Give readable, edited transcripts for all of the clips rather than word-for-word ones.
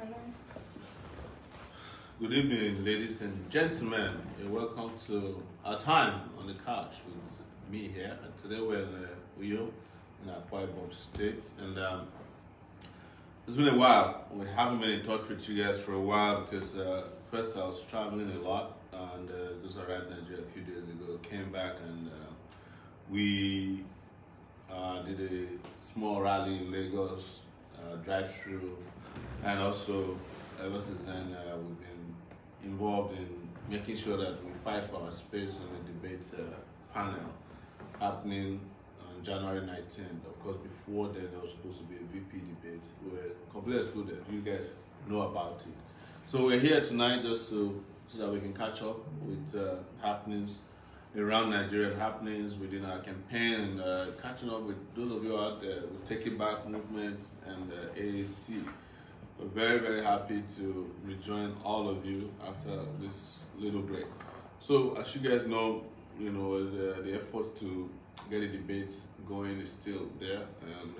Hello. Good evening, ladies and gentlemen, and welcome to our time on the couch with me here. And today we're in Uyo, in our Quadbuzz state, and it's been a while. We haven't been in touch with you guys for a while because first I was traveling a lot, and just arrived in Nigeria a few days ago. Came back and we did a small rally in Lagos, drive-through, and also ever since then we've been involved in making sure that we fight for our space on the debate panel happening on January 19th. Of course, before then there was supposed to be a VP debate. We were completely excluded. You guys know about it. So we're here tonight just so that we can catch up with happenings around Nigeria, happenings within our campaign, and catching up with those of you out there with Takeitback movement and AAC. We're very, very happy to rejoin all of you after this little break. So, as you guys know, the effort to get the debates going is still there, and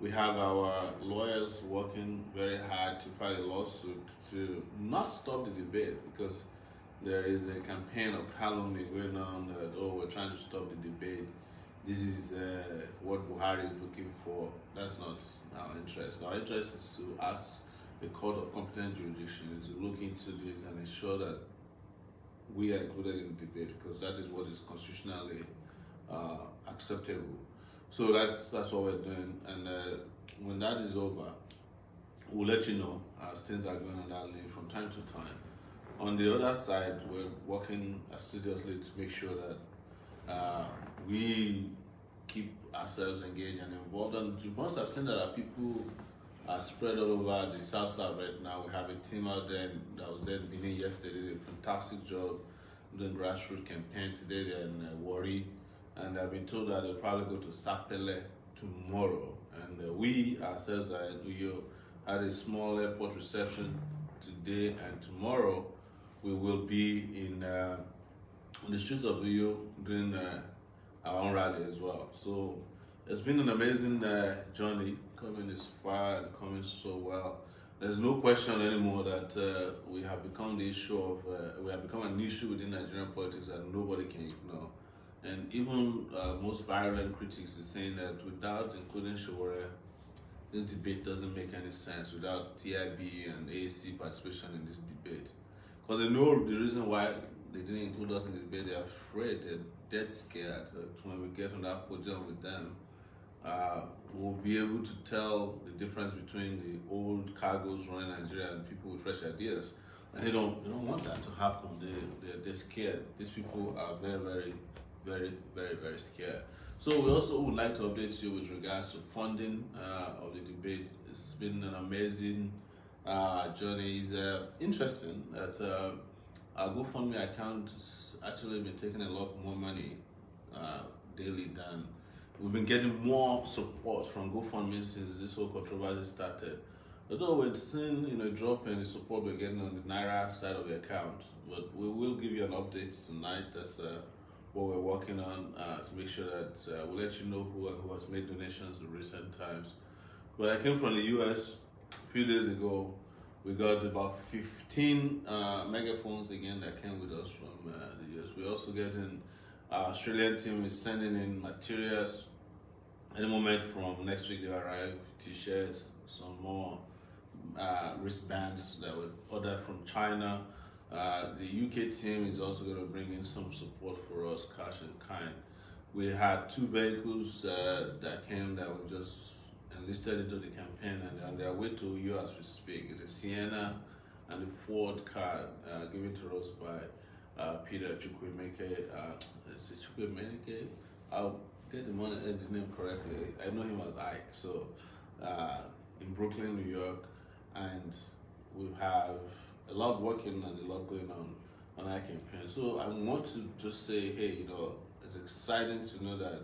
we have our lawyers working very hard to file a lawsuit to not stop the debate, because there is a campaign of calumny going on that, we're trying to stop the debate. This is what Buhari is looking for. That's not our interest. Our interest is to ask the Court of Competent Jurisdiction to look into this and ensure that we are included in the debate, because that is what is constitutionally acceptable. So that's what we're doing. And when that is over, we'll let you know as things are going on that lane from time to time. On the other side, we're working assiduously to make sure that we keep ourselves engaged and involved. And you must have seen that our people are spread all over the South right now. We have a team out there that was there in Benin yesterday. They did a fantastic job doing grassroots campaign. Today they're in Warri, and I've been told that they'll probably go to Sapele tomorrow. And we ourselves are in Uyo, had a small airport reception today, and tomorrow we will be on the streets of Uyo doing our own rally as well. So it's been an amazing journey, coming this far and coming so well. There's no question anymore that we have become the issue of, we have become an issue within Nigerian politics that nobody can ignore. And even most virulent critics is saying that without including Sowore, this debate doesn't make any sense without TIB and AAC participation in this debate. Because they know the reason why they didn't include us in the debate. They're afraid, they're dead scared that when we get on that podium with them, we'll be able to tell the difference between the old cargoes running Nigeria and people with fresh ideas. And they don't want that to happen. They're scared. These people are very, very, very, very, very scared. So we also would like to update you with regards to funding of the debate. It's been an amazing journey. It's interesting that our GoFundMe account has actually been taking a lot more money daily than we've been getting more support from GoFundMe since this whole controversy started. Although we're seeing a drop in the support we're getting on the Naira side of the account, but we will give you an update tonight. That's what we're working on to make sure that we'll let you know who has made donations in recent times. But I came from the US a few days ago. We got about 15 megaphones again that came with us from the US. We're also getting our Australian team is sending in materials. Any moment from next week they'll arrive, t-shirts, some more wristbands that were ordered from China. The UK team is also going to bring in some support for us, cash and kind. We had 2 vehicles that came that were just enlisted into the campaign, and on their way to you as we speak. It's a Sienna and a Ford car given to us by Peter Chukwemeke. It's Chukwemeke. I'll get the name correctly. I know him as Ike. So in Brooklyn, New York, and we have a lot working and a lot going on our campaign. So I want to just say, hey, it's exciting to know that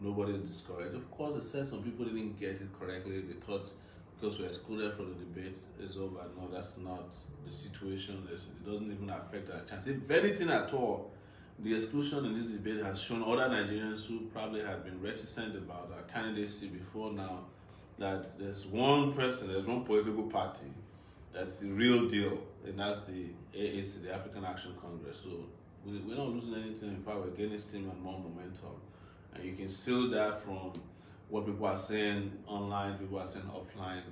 nobody is discouraged. Of course, they said some people didn't get it correctly. They thought because we're excluded from the debate is over. No, that's not the situation. It doesn't even affect our chance. If anything at all, the exclusion in this debate has shown other Nigerians who probably had been reticent about our candidacy before now that there's one person, there's one political party That's the real deal, and that's the AAC, the African Action Congress. So we're not losing anything. In fact, we're gaining steam and more momentum. And you can see that from what people are saying online, people are saying offline.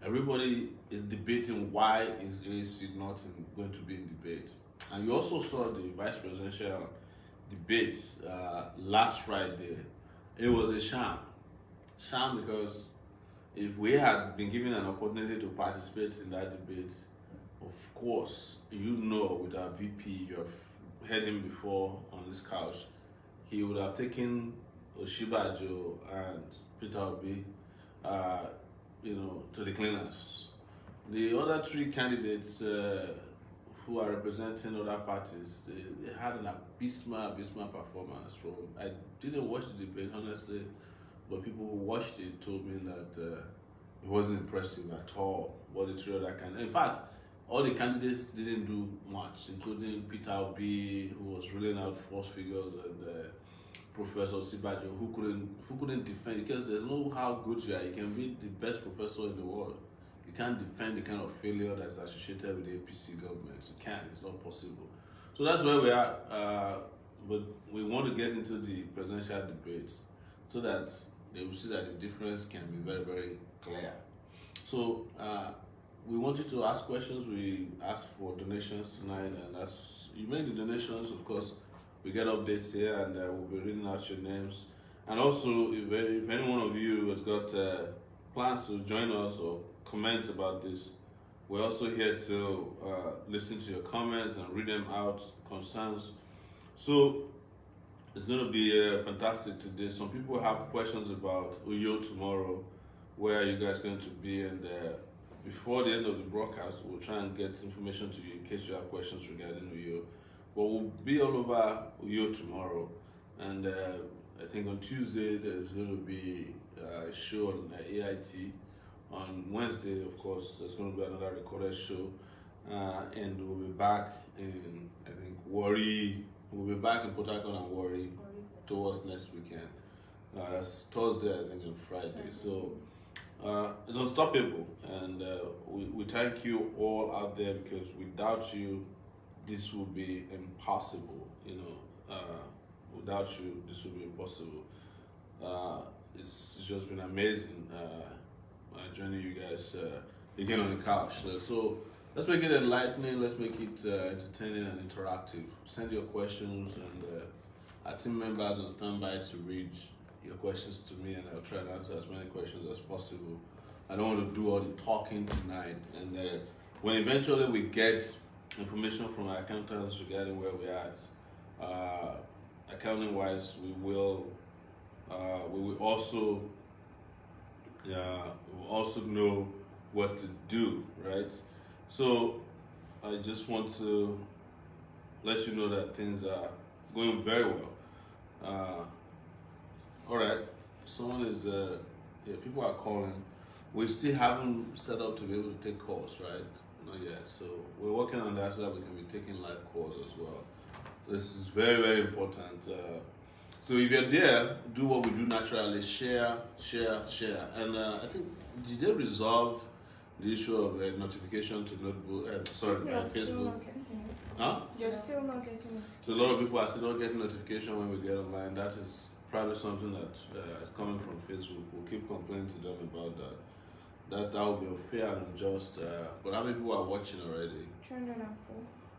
Everybody is debating why is AAC not going to be in debate. And you also saw the vice presidential debate last Friday. It was a sham. Sham because if we had been given an opportunity to participate in that debate, of course, with our VP, you have heard him before on this couch, he would have taken Oshibajo and Peter Obi, to the cleaners. The other three candidates who are representing other parties, they had an abysmal performance. I didn't watch the debate, honestly, but people who watched it told me that it wasn't impressive at all. What the three other candidates, in fact, all the candidates didn't do much, including Peter Obi, who was ruling out false figures, and Professor Sibajo, who couldn't defend, because there's no how good you are. You can be the best professor in the world. You can't defend the kind of failure that's associated with the APC government. You can't. It's not possible. So that's where we are. But we want to get into the presidential debates so that they will see that the difference can be very, very clear. So we want you to ask questions. We asked for donations tonight, and as you make the donations, of course, we get updates here, and we'll be reading out your names. And also, if any one of you has got plans to join us or comment about this, we're also here to listen to your comments and read them out, concerns. So it's going to be fantastic today. Some people have questions about Uyo tomorrow. Where are you guys going to be? And before the end of the broadcast, we'll try and get information to you in case you have questions regarding Uyo. But we'll be all over Uyo tomorrow. And I think on Tuesday, there's going to be a show on AIT. On Wednesday, of course, there's going to be another recorded show. And we'll be back in, I think, Warri. We'll be back in Port Harcourt and Warri towards next weekend. That's Thursday, I think, and Friday. So it's unstoppable. And we thank you all out there, because without you, this will be impossible. Without you, this will be impossible. It's just been amazing joining you guys again on the couch. So let's make it enlightening. Let's make it entertaining and interactive. Send your questions, and our team members on standby to read your questions to me, and I'll try to answer as many questions as possible. I don't want to do all the talking tonight, and when eventually we get information from our accountants regarding where we're at, accounting wise, we will also know what to do, right? So I just want to let you know that things are going very well. All right, someone is people are calling. We still haven't set up to be able to take calls, right? Not yet. So we're working on that so that we can be taking live calls as well. This is very, very important. So if you're there, do what we do naturally: share. And I think, did they resolve the issue of notification to Facebook? Still not getting. Huh? You're still not getting. So a lot of people are still not getting notification when we get online. That is probably something that is coming from Facebook. We'll keep complaining to them about that. That will be unfair and unjust. But how many people are watching already? 304.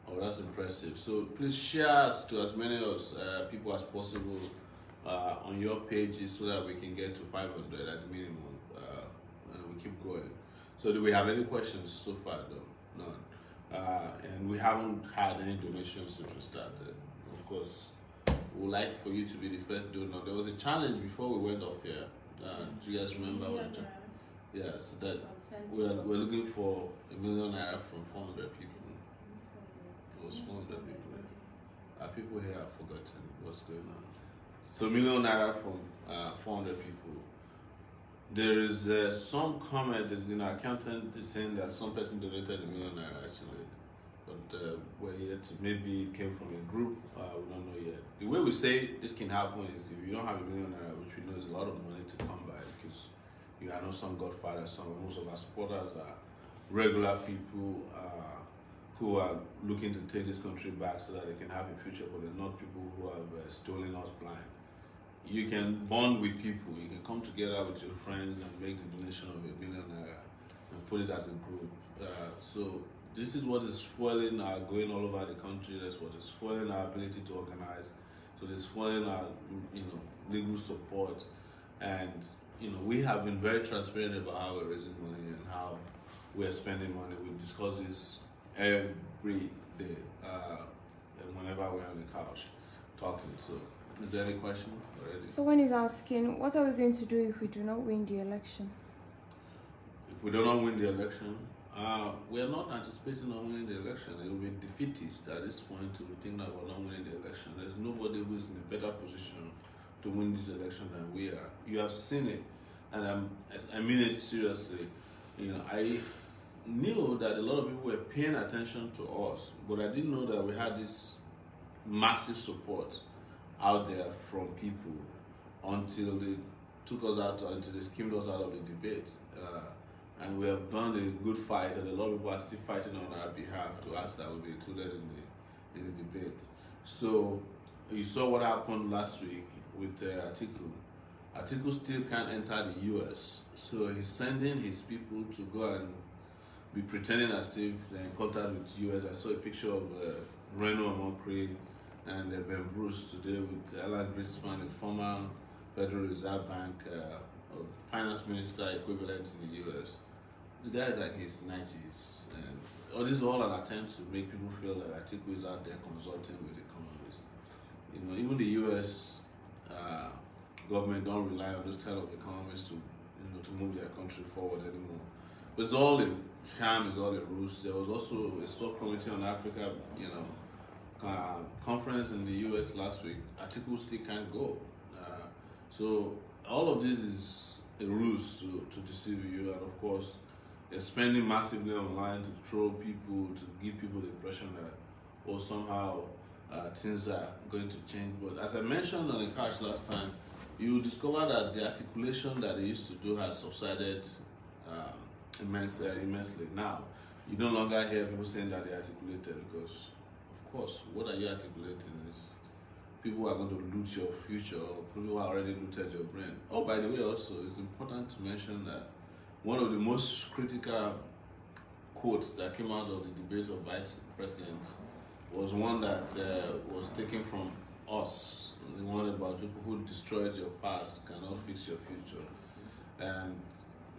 Oh, that's impressive. So please share to as many people as possible on your pages so that we can get to 500 at the minimum. And we keep going. So do we have any questions so far? No, none. And we haven't had any donations since we started. Of course, we would like for you to be the first donor. There was a challenge before we went off here. Do you guys remember what the challenge? Yeah, so that we're looking for ₦1 million from 400 people. It was 400 people. Our people here have forgotten what's going on. So ₦1 million from 400 people. There is some comment, accountant is saying that some person donated ₦1 million actually. But we're yet to, maybe it came from a group, we don't know yet. The way we say this can happen is if you don't have ₦1 million, which we know is a lot of money to come by, because you are not some godfather, most of our supporters regular people who are looking to take this country back so that they can have a future for them, not people who have stolen us blind. You can bond with people. You can come together with your friends and make the donation of ₦1 million and put it as a group. So this is what is fueling our going all over the country. That's what is fueling our ability to organize. So it's fueling our, legal support, and we have been very transparent about how we're raising money and how we're spending money. We discuss this every day, and whenever we're on the couch talking. So, is there any question already? Someone is asking, what are we going to do if we do not win the election? If we do not win the election, we are not anticipating not winning the election. It will be defeatist at this point to be thinking about not winning the election. There's nobody who is in a better position to win this election than we are. You have seen it, and I mean it seriously. I knew that a lot of people were paying attention to us, but I didn't know that we had this massive support out there from people until they took us out, until they skimmed us out of the debate. And we have done a good fight, and a lot of people are still fighting on our behalf to ask that we be included in the debate. So you saw what happened last week with Atiku. Atiku still can't enter the US, so he's sending his people to go and be pretending as if they're in contact with US. I saw a picture of Reno Omokri and Ben Bruce today with Alan Greenspan, the former Federal Reserve Bank finance minister equivalent in the US. The guy is like his 90s, and this is all an attempt to make people feel that Atiku is out there consulting with economists. Even the US government don't rely on those kind of economists to move their country forward anymore. But it's all a sham, it's all a ruse. There was also a subcommittee on Africa, conference in the US last week. Atiku still can't go. So all of this is a ruse to deceive you, and of course, they're spending massively online to troll people, to give people the impression that, somehow things are going to change. But as I mentioned on the couch last time, you discover that the articulation that they used to do has subsided immensely. Now, you no longer hear people saying that they articulated, because, of course, what are you articulating is people are going to loot your future, or people who already looted your brain. Oh, by the way, also, it's important to mention that one of the most critical quotes that came out of the debate of vice presidents was one that was taken from us, the one about people who destroyed your past cannot fix your future. And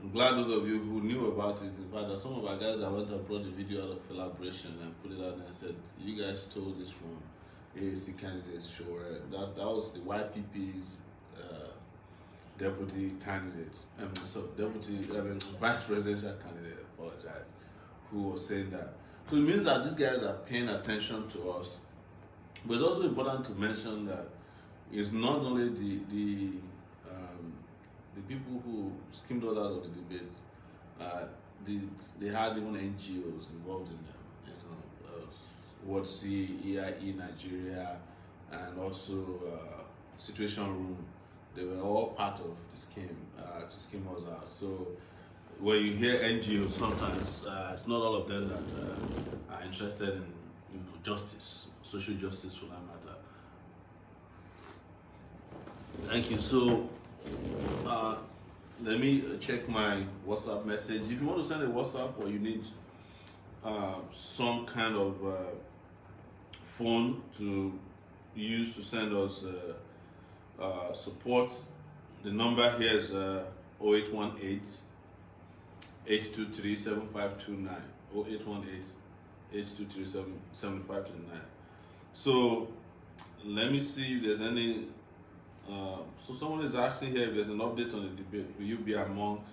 I'm glad those of you who knew about it. In fact, some of our guys that went and brought the video out of collaboration and put it out there and said, you guys stole this from AAC candidate Sowore. That was the YPP's deputy candidate, vice presidential candidate, apologize, who was saying that. So it means that these guys are paying attention to us. But it's also important to mention that it's not only the people who skimmed all out of the debate. They had even NGOs involved in them. WordC, EIE.Nigeria, and also Situation Room. They were all part of the scheme to skim us out. So when you hear NGOs, sometimes it's not all of them that are interested in justice, social justice for that matter. Thank you. So let me check my WhatsApp message. If you want to send a WhatsApp, or you need some kind of phone to use to send us support, the number here is 0818 823 7529. 0818 823 7529. So let me see if there's any. So someone is asking here if there's an update on the debate. Will you be among?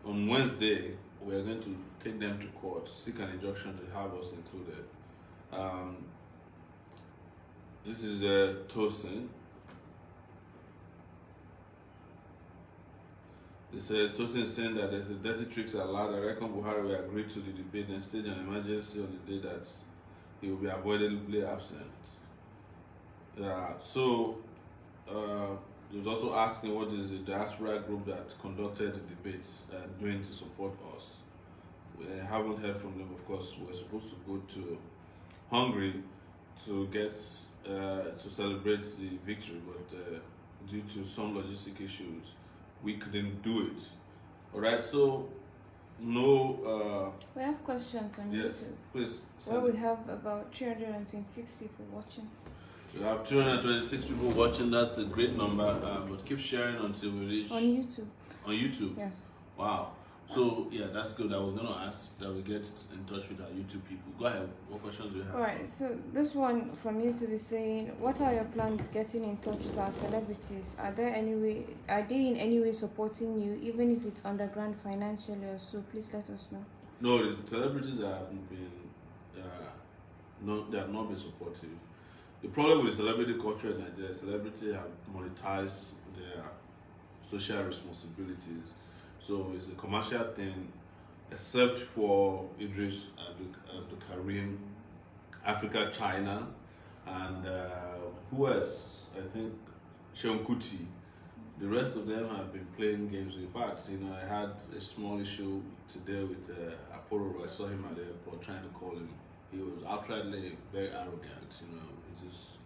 On Wednesday, we are going to take them to court, seek an injunction to have us included. This is Tosin. It says, Tosin is saying that there's a dirty tricks allowed. I reckon Buhari will agree to the debate and stage an emergency on the day that he will be avoidably absent. He was also asking what is the diaspora group that conducted the debates doing to support us. We haven't heard from them. Of course, we're supposed to go to Hungary to get to celebrate the victory, but due to some logistic issues, we couldn't do it. All right, so no. We have questions on Yes, YouTube. please. Well, we have about 326 people watching. We have 226 people watching. That's a great number. But keep sharing until we reach On YouTube. on YouTube. Yes. Wow. So yeah, that's good. I was gonna ask that we get in touch with our YouTube people. Go ahead. What questions do you have? Alright, so this one from YouTube is saying, what are your plans getting in touch with our celebrities? Are they in any way supporting you, even if it's underground financially or so? Please let us know. No, the celebrities haven't been. They have not been supportive. The problem with the celebrity culture in Nigeria, celebrities have monetized their social responsibilities. So it's a commercial thing, except for Idris Karim, Africa, China, and who else? I think Seun Kuti. The rest of them have been playing games. In fact, I had a small issue today with Apollo. I saw him at the airport trying to call him. He was outrightly very arrogant. He just,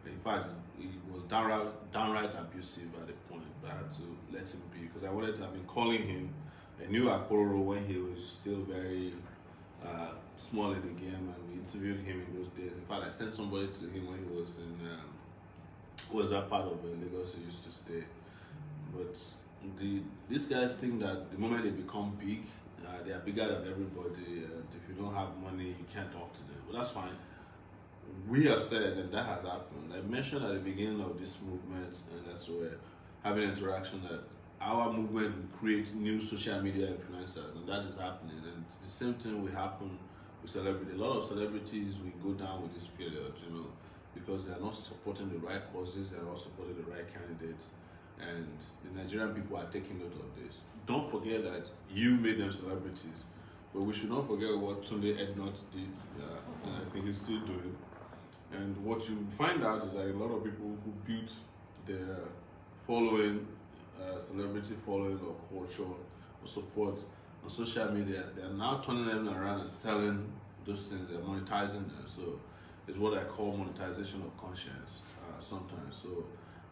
in fact, he was downright abusive at the point. But I had to let him be because I wanted to have been calling him. I knew Apollo when he was still very small in the game, and we interviewed him in those days. In fact, I sent somebody to him when he was in was that part of Lagos he used to stay. But these guys think that the moment they become big, they are bigger than everybody. And if you don't have money, you can't talk to them. But that's fine. We have said, and that has happened. I mentioned at the beginning of this movement, and that's where having interaction, that our movement will create new social media influencers, and that is happening. And the same thing will happen with celebrities. A lot of celebrities will go down with this period, because they are not supporting the right causes, they are not supporting the right candidates, and the Nigerian people are taking note of this. Don't forget that you made them celebrities, but we should not forget what Tunde Ednut did, and I think he's still doing. And what you find out is that a lot of people who built their following, celebrity following or culture or support on social media, they're now turning them around and selling those things, they're monetizing them. So it's what I call monetization of conscience sometimes. So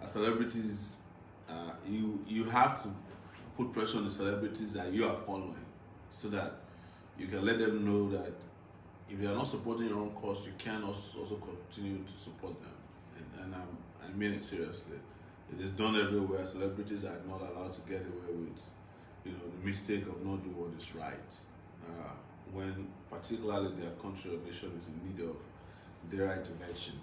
as celebrities, you have to put pressure on the celebrities that you are following so that you can let them know that if you are not supporting your own cause, you can also continue to support them. And I mean it seriously. It is done everywhere. Celebrities are not allowed to get away with, the mistake of not doing what is right. When particularly their country or nation is in need of their intervention.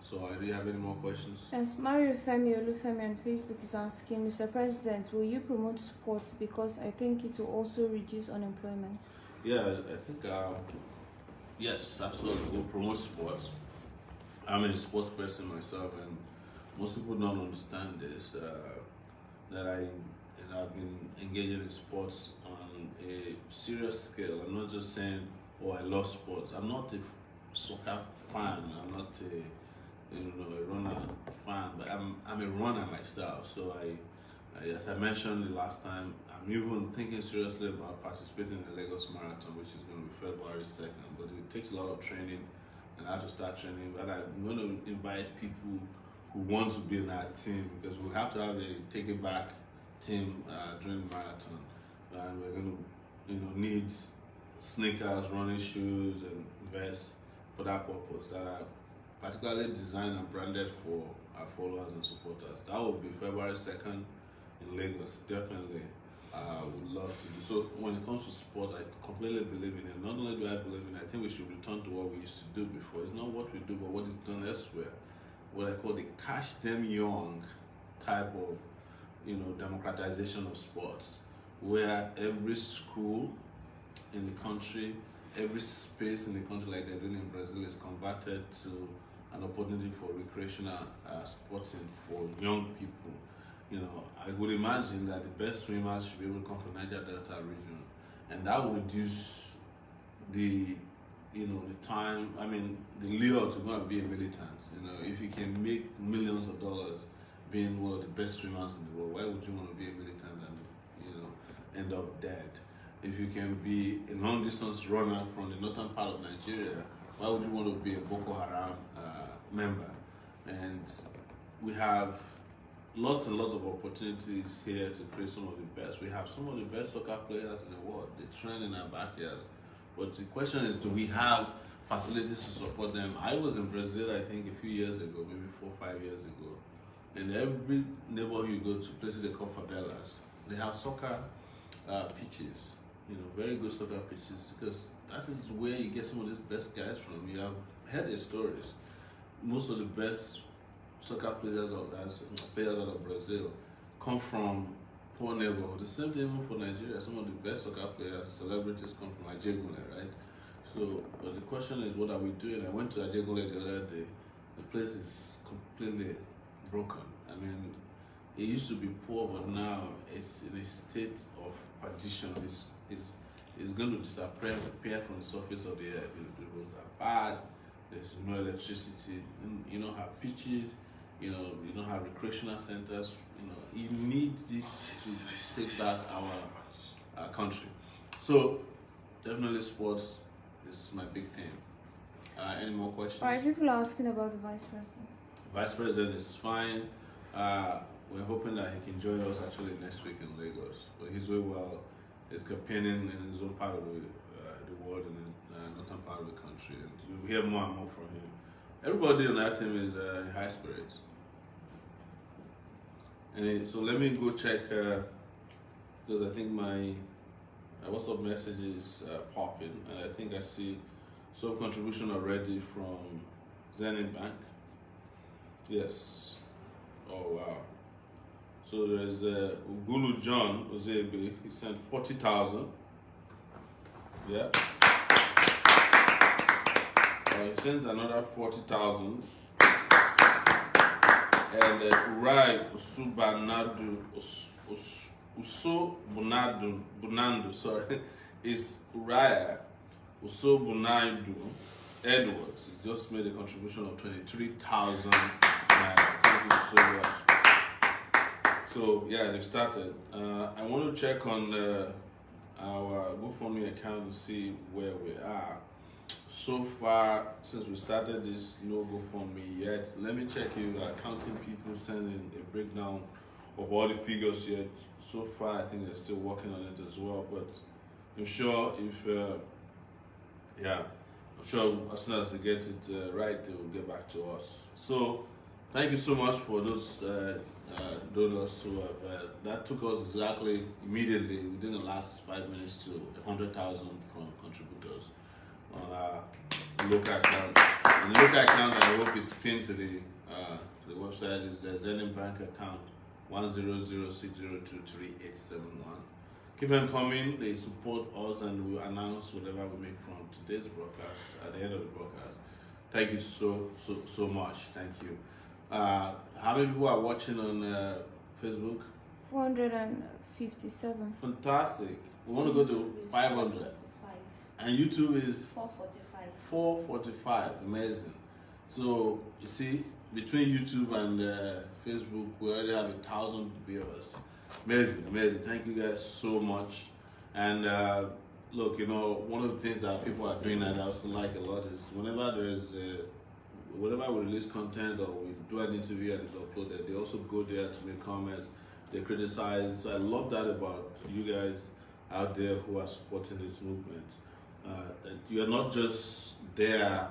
So, do you have any more questions? Yes, Mario Femi Olufemi on Facebook is asking, Mr. President, will you promote sports, because I think it will also reduce unemployment? Yeah, I think, yes, absolutely. We'll promote sports. I'm a sports person myself, and most people don't understand this, that I've been engaging in sports on a serious scale. I'm not just saying, oh, I love sports. I'm not a soccer fan. I'm not a runner fan, but I'm a runner myself. So I, as I mentioned the last time, I'm even thinking seriously about participating in the Lagos Marathon, which is going to be February 2nd. But it takes a lot of training, and I have to start training. But I'm going to invite people who want to be in that team, because we have to have a Takeitback team during the marathon, and we're going to need sneakers, running shoes, and vests for that purpose that are particularly designed and branded for our followers and supporters. That will be February 2nd in Lagos. Definitely, I would love to do. So when it comes to sport, I completely believe in it. Not only do I believe in it, I think we should return to what we used to do before. It's not what we do, but what is done elsewhere. What I call the catch them young type of, democratization of sports, where every school in the country, every space in the country, like they're doing in Brazil, is converted to an opportunity for recreational sporting for young people. I would imagine that the best swimmers should be able to come from Niger Delta region, and that would reduce the time, the lure to go and be a militant. If you can make millions of dollars being one of the best swimmers in the world, why would you want to be a militant and, end up dead? if you can be a long distance runner from the northern part of Nigeria, why would you want to be a Boko Haram member? And we have lots and lots of opportunities here to create some of the best. We have some of the best soccer players in the world. They train in our backyards. But the question is, do we have facilities to support them? I was in Brazil, I think, a few years ago, maybe 4 or 5 years ago. And every neighborhood you go to, places they call favelas, they have soccer pitches, very good soccer pitches, because that is where you get some of these best guys from. You have heard their stories. Most of the best soccer players out of Brazil come from poor neighborhoods. The same thing even for Nigeria. Some of the best soccer players, celebrities, come from Ajegunle, right? So, but the question is, what are we doing? I went to Ajegunle the other day. The place is completely broken. I mean, it used to be poor, but now it's in a state of partition. It's going to disappear from the surface of the earth. The roads are bad. There's no electricity. You don't have pitches. You don't have recreational centers. You need this to take back our country. So definitely sports is my big thing. Any more questions? All right, people are asking about the vice president. Vice president is fine. We're hoping that he can join us actually next week in Lagos. But he's doing well. He's campaigning in his own part of the world and in northern part of the country. And you'll hear more and more from him. Everybody on that team is in high spirits. And so let me go check, because I think my WhatsApp message is popping. And I think I see some contribution already from Zenith Bank. Yes. Oh, wow. So there's Ugulu John Ozebe. He sent 40,000. Yeah. He sent another 40,000. And Urai Bunando, sorry, is Uriah Usobunaidu Edwards. He just made a contribution of 23,000 naira. Thank you so much. So yeah, they've started. I want to check on our GoFundMe account to see where we are. So far, since we started this, no GoFundMe yet. Let me check if the accounting people sending a breakdown of all the figures yet. So far, I think they're still working on it as well. But I'm sure if, I'm sure as soon as they get it right, they will get back to us. So thank you so much for those donors who have. That took us exactly immediately within the last 5 minutes to 100,000 from contributors on our local account. And the local account I hope is pinned to the website is the Zenith Bank account 10060238871. Keep them coming. They support us, and we will announce whatever we make from today's broadcast at the end of the broadcast. Thank you so much. Thank you. How many people are watching on Facebook? 457. Fantastic. We want to go to 500. And YouTube is 445. 445. Amazing. So you see, between YouTube and Facebook, we already have 1,000 viewers. Amazing. Thank you guys so much. And look, one of the things that people are doing that I also like a lot is whenever we release content or we do an interview and it's uploaded, they also go there to make comments. They criticize. So I love that about you guys out there who are supporting this movement. That you are not just there,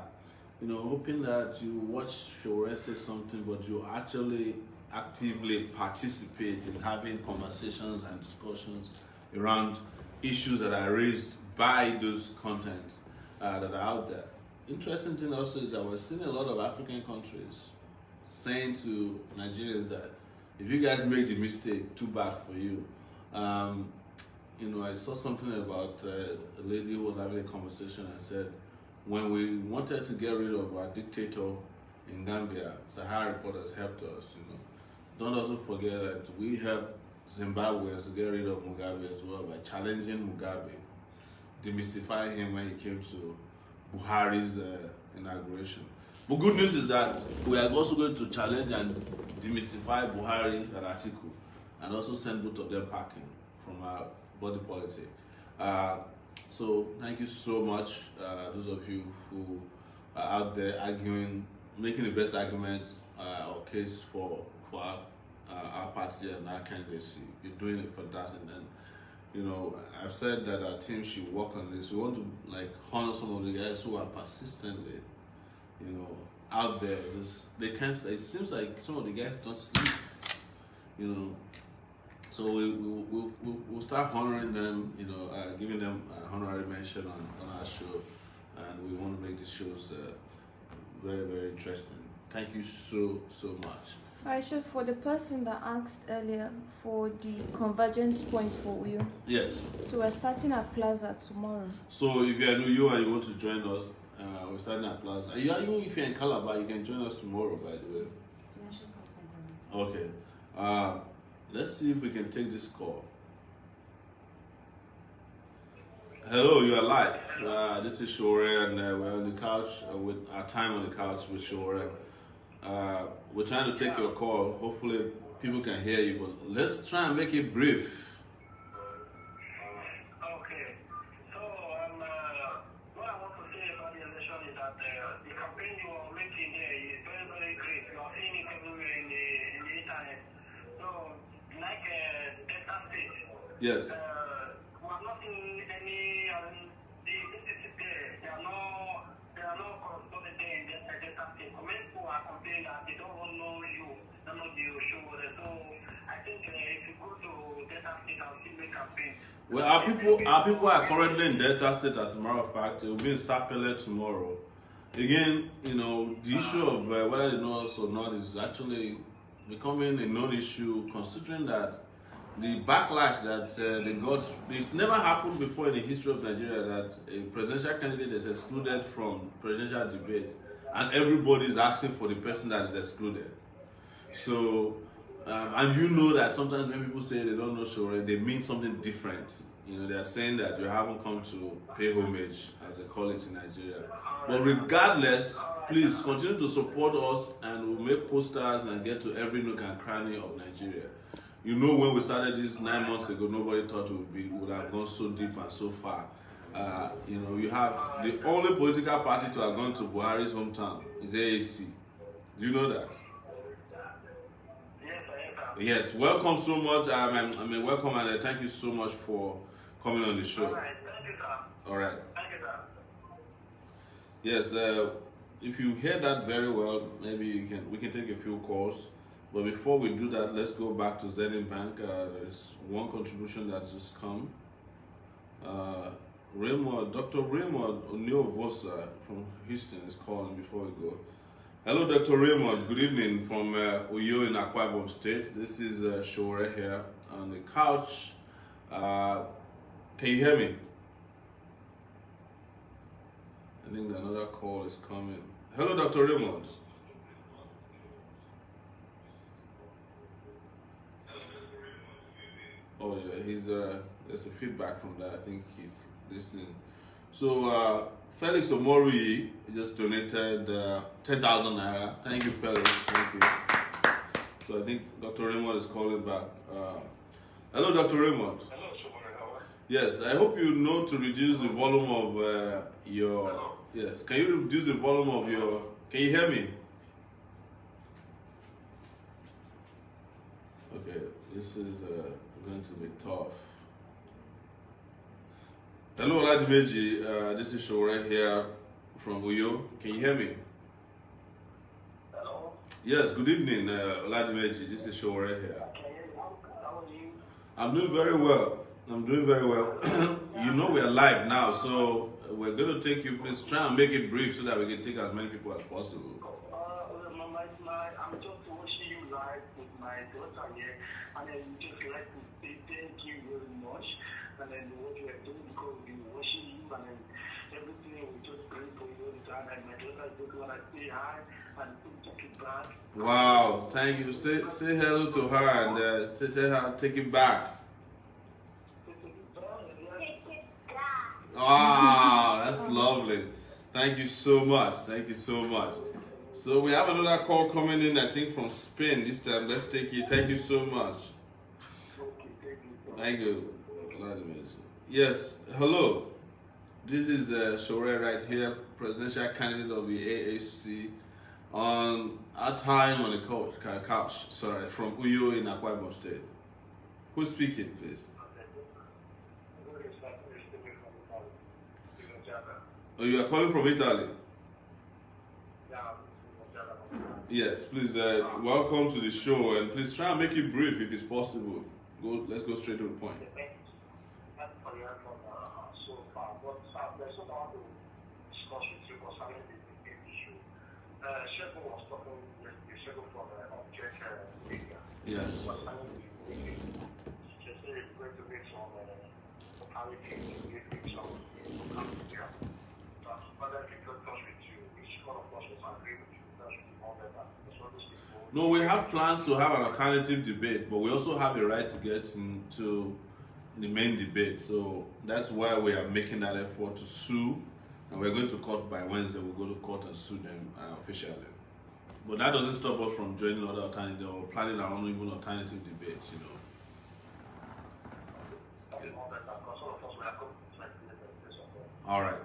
hoping that you watch Sowore say something, but you actually actively participate in having conversations and discussions around issues that are raised by those contents that are out there. Interesting thing also is that we're seeing a lot of African countries saying to Nigerians that if you guys make the mistake, too bad for you. I saw something about a lady who was having a conversation and said, when we wanted to get rid of our dictator in Gambia, Sahara reporters helped us. Don't also forget that we helped Zimbabweans to get rid of Mugabe as well by challenging Mugabe, demystifying him when he came to Buhari's inauguration. But good news is that we are also going to challenge and demystify Buhari and Atiku, and also send both of them packing from our body politic. So thank you so much, those of you who are out there arguing, making the best arguments or case for our party and our candidacy. You're doing it fantastic. And I've said that our team should work on this. We want to honor some of the guys who are persistently, out there. They can't. It seems like some of the guys don't sleep. So we'll start honoring them. Giving them a honorary mention on our show, and we want to make the shows very, very interesting. Thank you so much. Alright, so for the person that asked earlier for the convergence points for Uyo. Yes. So we're starting at Plaza tomorrow. So if you're in Uyo and you want to join us, we're starting at Plaza. Even if you're in Calabar, you can join us tomorrow, by the way. Okay. Let's see if we can take this call. Hello, you are live. This is Sowore, and we're on the couch with our time on the couch with Sowore. We're trying to take your call. Hopefully, people can hear you, but let's try and make it brief. Okay. So, what I want to say about the election is that the campaign you are making there is very, very great. You are seeing it everywhere in the internet. So, like Delta State. Yes. We are not seeing any the institute there. They are not corresponding there in Delta State. Many people are complaining that they don't even know you, don't know the show. So I think if you go to Delta State, I'll still make campaign. Well, our people are currently in Delta State. As a matter of fact, they will be in Sapele tomorrow. Again, the issue of whether they know us or not is actually becoming a non-issue, considering that the backlash that they got, it's never happened before in the history of Nigeria that a presidential candidate is excluded from presidential debate and everybody is asking for the person that is excluded. So, and that sometimes when people say they don't know Sowore, they mean something different. They are saying that you haven't come to pay homage, as they call it in Nigeria. But regardless, please continue to support us, and we'll make posters and get to every nook and cranny of Nigeria. When we started this 9 months ago, nobody thought we would have gone so deep and so far. You have the only political party to have gone to Buhari's hometown is AAC. Do you know that? Yes, welcome so much. Welcome, and thank you so much for coming on the show. All right, thank you, sir. All right. Thank you, sir. Yes, if you hear that very well, maybe we can take a few calls. But before we do that, let's go back to Zenith Bank. There's one contribution that's just come. Dr. Raymond Onyovosa from Houston is calling before we go. Hello, Dr. Raymond. Good evening from Uyo in Akwa Ibom State. This is Sowore here on the couch. Can you hear me? I think another call is coming. Hello, Dr. Raymond. Oh yeah, there's a feedback from that. I think he's listening. So Felix Omori just donated 10,000 naira. Thank you, Felix. Thank you. So I think Dr. Raymond is calling back. Hello, Dr. Raymond. Hello, Sowore. How are you? Yes, I hope you know to reduce the volume of your. Hello? Yes, can you reduce the volume of your? Can you hear me? Okay, this is going to be tough. Hello, Olajimeji. This is Sowore here from Uyo. Can you hear me? Hello? Yes, good evening, Olajimeji. This is Sowore here. Can you? How are you? I'm doing very well. We are live now, so we're going to take you. Please try and make it brief so that we can take as many people as possible. I'm just watching you live with my daughter here, and then just like to say thank you very much, and then what you are doing because we've been watching you, and then everything we just pray for you all the time, and my daughter just want to say hi and take it back. Wow, thank you. Say hello to her and tell her take it back. Wow, that's lovely. Thank you so much. Thank you so much. So we have another call coming in, I think from Spain this time. Let's take it. Thank you so much. Thank you, Vladimir. Yes, hello. This is Sowore right here, presidential candidate of the AAC on our time on the couch. Sorry, from Uyo in Akwa Ibom State. Who's speaking, please? Oh, you are calling from Italy? Yes, please. Welcome to the show, and please try and make it brief if it's possible. Let's go straight to the point. Yes. No, we have plans to have an alternative debate, but we also have the right to get into the main debate. So that's why we are making that effort to sue, and we're going to court by Wednesday. We'll go to court and sue them officially. But that doesn't stop us from joining other alternatives or planning our own even alternative debates, you know. Yeah. All right.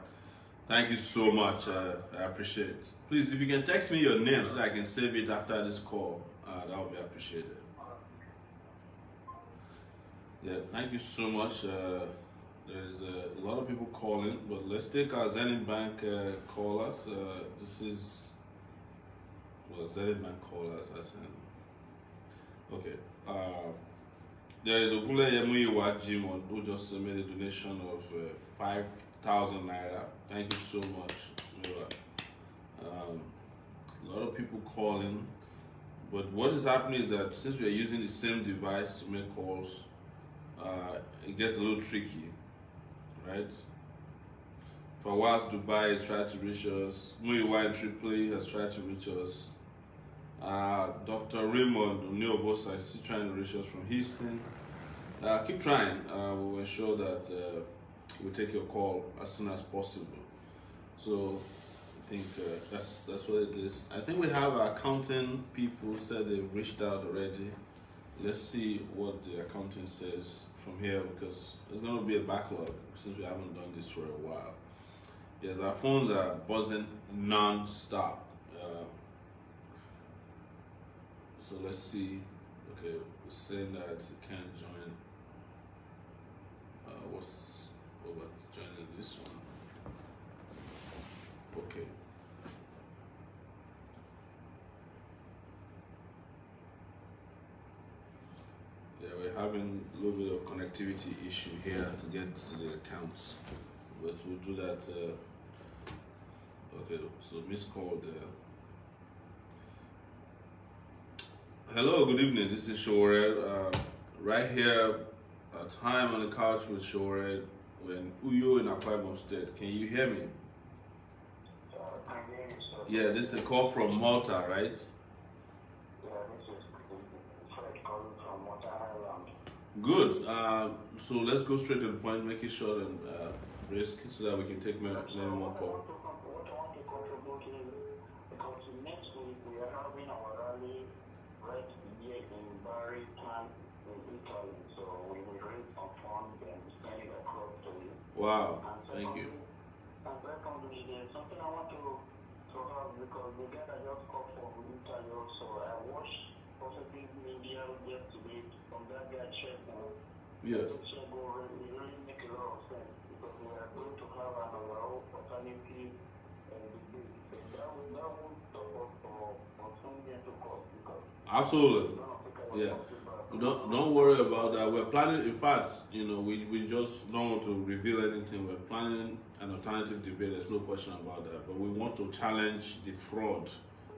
Thank you so much. I appreciate it. Please, if you can text me your name so that I can save it after this call, that would be appreciated. Yeah, thank you so much. There's a lot of people calling, but let's take our Zenith Bank callers. This is, well, Zenith Bank callers, I said. Okay. There is Okule Yemuyiwa Jimon who just made a donation of 5,000 naira. Thank you so much. A lot of people calling, but what is happening is that since we are using the same device to make calls, it gets a little tricky, right? Fawaz Dubai has tried to reach us. Muyiwa in Tripoli has tried to reach us. Dr. Raymond Neovosa is still trying to reach us from Houston. Keep trying. We'll ensure that we'll take your call as soon as possible. So I think that's what it is. I think we have our accounting people said they've reached out already. Let's see what the accounting says from here, because there's going to be a backlog since we haven't done this for a while. Yes, our phones are buzzing non-stop. So let's see. Okay, we're saying that you can't join. What's joining this one? Okay. Yeah, we're having a little bit of connectivity issue here to get to the accounts, but we'll do that. Okay, so missed call there. Hello, good evening. This is Sowore. Right here, time on the couch with Sowore when Uyo in Akwa Ibom State. Can you hear me? Yeah, this is a call from Malta, right? Yeah, this is Fred calling from Malta Island. Good. So let's go straight to the point, make it short and brisk so that we can take many more calls. What I want to contribute is because next week we are having our rally right here in Bari, in Italy. So we will raise some funds and send it across to you. Wow, thank you. And secondly, there's something I want to have because the guy that just called from Italy also, I watched positive media yesterday from that guy Chego. Yes. Chego really make a lot of sense because we are going to have an overall alternative debate. So that will stop us from sending to court because Absolutely. Yeah. Don't worry about that. We're planning, in fact, we just don't want to reveal anything. We're planning an alternative debate. There's no question about that. But we want to challenge the fraud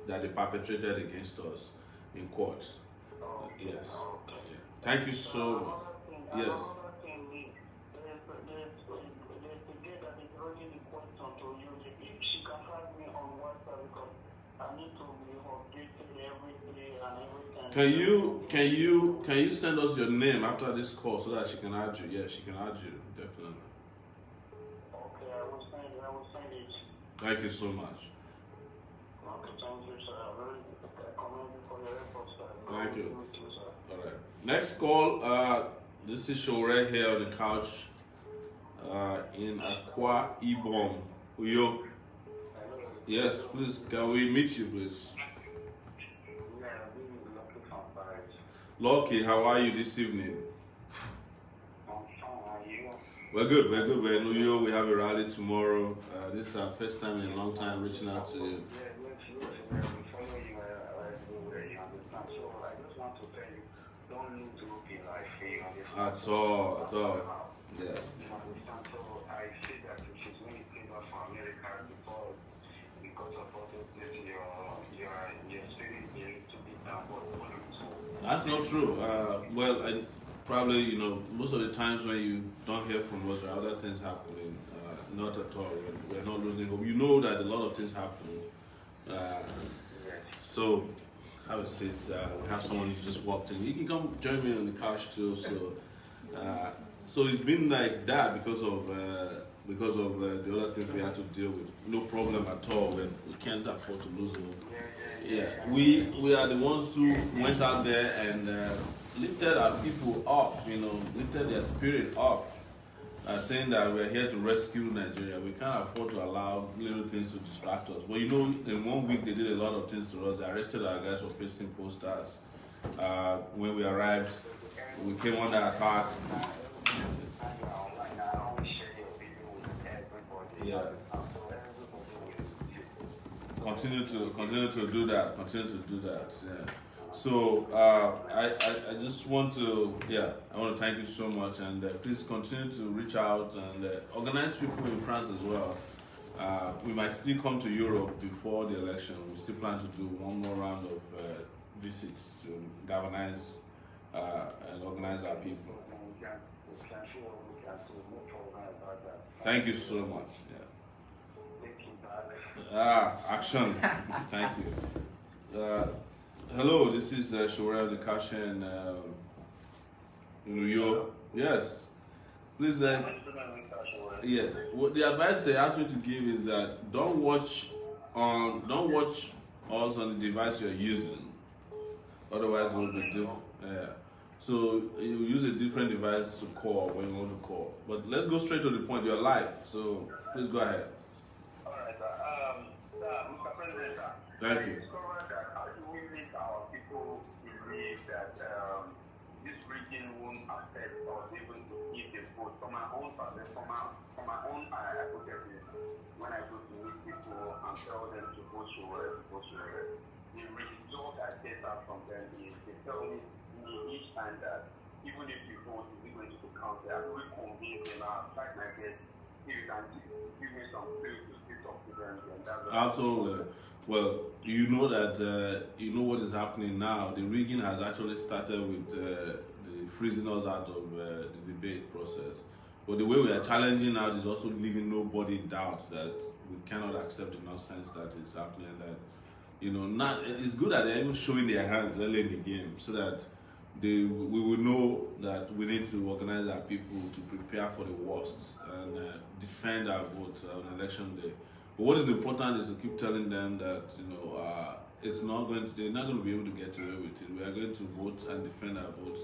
that they perpetrated against us in court. Yes. Yeah. Thank you so much. Yes. Can you send us your name after this call so that she can add you? Yeah, she can add you, definitely. Okay, I will send it. Thank you so much. Okay, thank you, sir. I really commend you for your efforts, sir. Thank you. All right. Next call. This is Sowore here on the couch in Akwa Ibom, Uyo. Yes, please, can we meet you, please? Lucky, how are you this evening? We're good, we're in New York. We have a rally tomorrow. This is our first time in a long time reaching out to you. At all. Yes. That's not true. Well, probably, most of the times when you don't hear from us, there are other things happening. Not at all. We're not losing hope. You know that a lot of things happen. So, I would say we have someone who just walked in. You can come join me on the couch too. So it's been like that because of the other things we had to deal with. No problem at all. We can't afford to lose hope. Yeah, we are the ones who went out there and lifted our people up. Lifted their spirit up. Saying that we're here to rescue Nigeria. We can't afford to allow little things to distract us. But in 1 week they did a lot of things to us. They arrested our guys for pasting posters. When we arrived, we came under attack. Yeah. Continue to do that. Yeah. So I just want to I want to thank you so much, and please continue to reach out and organize people in France as well. We might still come to Europe before the election. We still plan to do one more round of visits to galvanize and organize our people. Thank you so much. Action. Thank you. Hello, this is Sowore.Nigeria in New York. Yes. Please, yes. What the advice they asked me to give is that don't watch us on the device you're using. Otherwise, it will be different. Yeah. So you use a different device to call when you want to call. But let's go straight to the point. You're live, so please go ahead. All right, Mr. President. Thank you. That this region won't affect or even if they vote. From my own hypothesis, when I go to meet people and tell them to vote Sowore, the result I get out from them is they tell me each time that even if you vote, is it going to count? I will convince them. I'll try my best. If you can give me some space to speak up to them, then that's absolutely. Well, you know that what is happening now. The rigging has actually started with the freezing us out of the debate process. But the way we are challenging out is also leaving nobody in doubt that we cannot accept the nonsense that is happening. That it's good that they're even showing their hands early in the game so that we will know that we need to organize our people to prepare for the worst and defend our vote on election day. But what is important is to keep telling them that they're not going to be able to get away with it. We are going to vote and defend our votes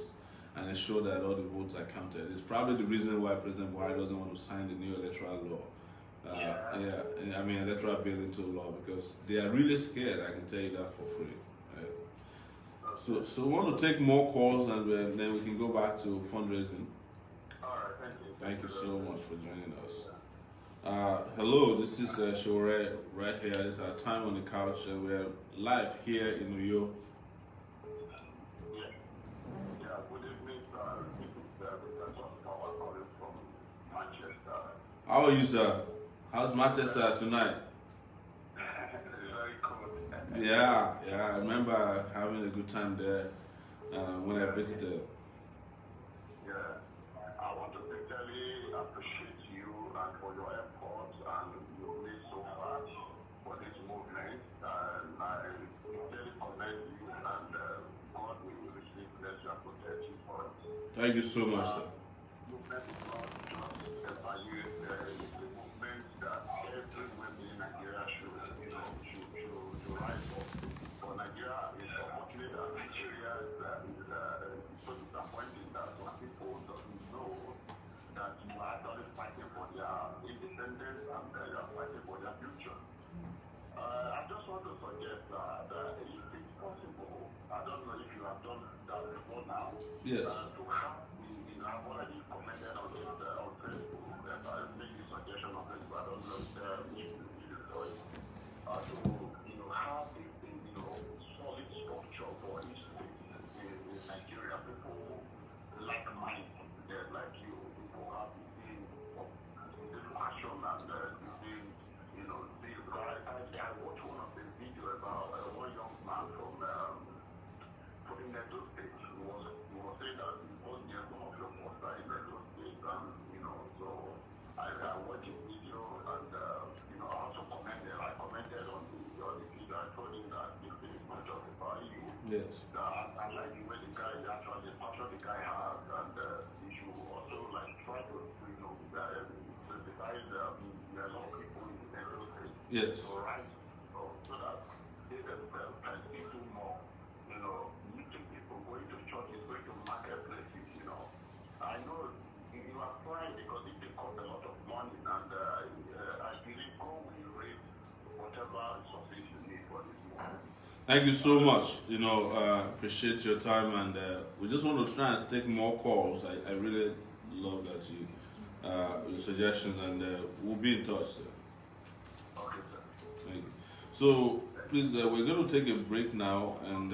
and ensure that all the votes are counted. It's probably the reason why President Buhari doesn't want to sign the new electoral law. Electoral bill into law, because they are really scared. I can tell you that for free. So we want to take more calls and then we can go back to fundraising. All right, thank you. Thank you so much for joining us. Hello, this is Sowore right here. This is our time on the couch, and we're live here in New York. Good evening, sir. This is calling from Manchester. How are you, sir? How's Manchester tonight? Very cool. Yeah, I remember having a good time there when I visited. Yeah, I want to sincerely appreciate you and for your efforts and your play so far for this movement. And I sincerely commend you, and God will receive bless you and protect you for it. Thank you so much, sir. Movement is not just evaluate, it's a movement that every woman in Nigeria should rise up. For Nigeria, it's unfortunate that Nigeria is so disappointing that some people don't know that you are actually fighting for suggest that if it's possible, I don't know if you have done that before now, Yes. to have I've already commented on it on Facebook, and I made the suggestion on Facebook. I don't know if you know it, to have a solid structure for each state in Nigeria. People like mine, like you, people have the same passion and the same, I watched one of the video about one young man from Edo State. He was saying that he was near some of your poster in Edo State, and so I watched his video, and I also commented. I commented on the video. I told him that this thing is not just about you. Yes. I like the way the guy actually, the passion the guy has, and he should also try to sensitize there are a lot of people in the Edo State. Yes. So so that they themselves can still do more. Meeting people, going to churches, going to marketplaces. I know you are trying because it costs a lot of money, and I believe God will raise whatever resources you need for this movement. Thank you so much. Appreciate your time, and we just want to try and take more calls. I really love that your suggestions, and we'll be in touch, sir. Okay, sir. Thank you. So please, we're going to take a break now and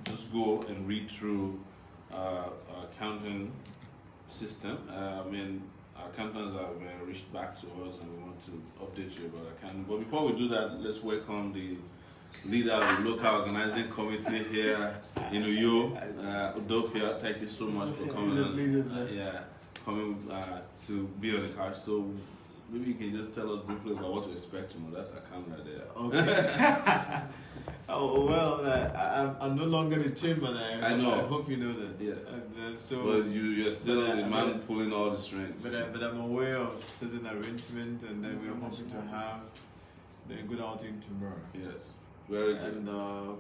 just go and read through our accounting system. Our accountants have reached back to us, and we want to update you about accounting. But before we do that, let's welcome the leader of the local organizing committee here in Uyo, Udofia. Thank you so much for coming coming to be on the couch. So maybe you can just tell us briefly about what to expect tomorrow. That's our camera there. Okay. I'm no longer the chairman. I know. I hope you know that. Yes. But you're still the man pulling all the strings. But I'm aware of certain arrangement, and then we're hoping to have a good outing tomorrow. Yes. Very good. And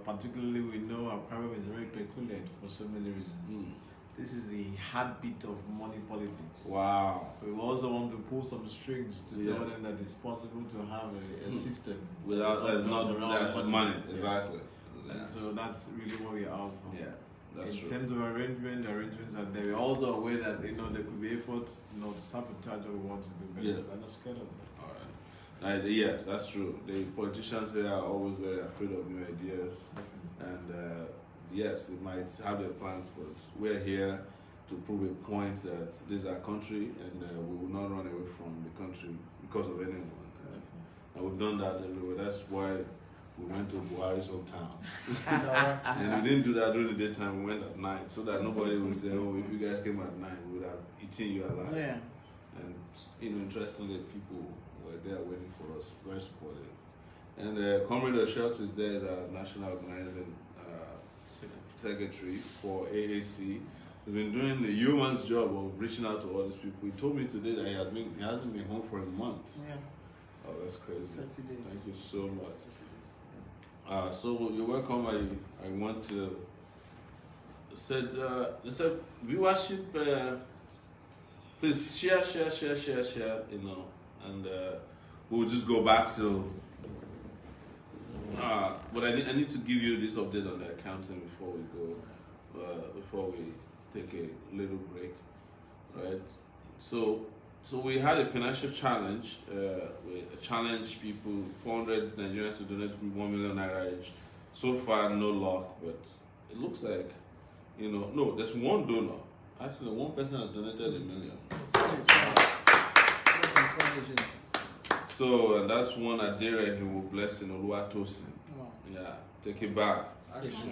particularly, we know our program is very peculiar for so many reasons. This is the heartbeat of money politics. Wow. We also want to pull some strings to tell them that it's possible to have a system without there's not around money. Yes. Exactly. And so that's really what we are out for. Yeah, that's in true. terms of arrangements are there. We're also aware that there could be efforts to sabotage what we want to do, but we're not scared of that. All right. Yes, that's true. The politicians here are always very afraid of new ideas, and yes, they might have their plans, but we're here to prove a point that this is our country, and we will not run away from the country because of anyone. And we've done that everywhere. That's why we went to Buhari's hometown. And we didn't do that during the daytime, we went at night, so that nobody would say, oh, if you guys came at night, we would have eaten you alive. Yeah. And interestingly, people were there waiting for us, very supportive. And Comrade Oshot is there as our national organizing secretary for AAC. He's been doing the human's job of reaching out to all these people. He told me today that he hasn't been home for a month. Yeah. Oh, that's crazy. 30 days. Thank you so much. So you're welcome. I want to said viewership. Please share. And we'll just go back to. But I need to give you this update on the accounting before we go. Before we take a little break, right? So we had a financial challenge. We challenged people, 400 Nigerians to donate 1 million naira each. So far, no luck, but it looks like, no, there's one donor. Actually, one person has donated 1 million. So, and that's one Adere he will bless in Oluwatosin. Wow. Yeah, take it back. Yes.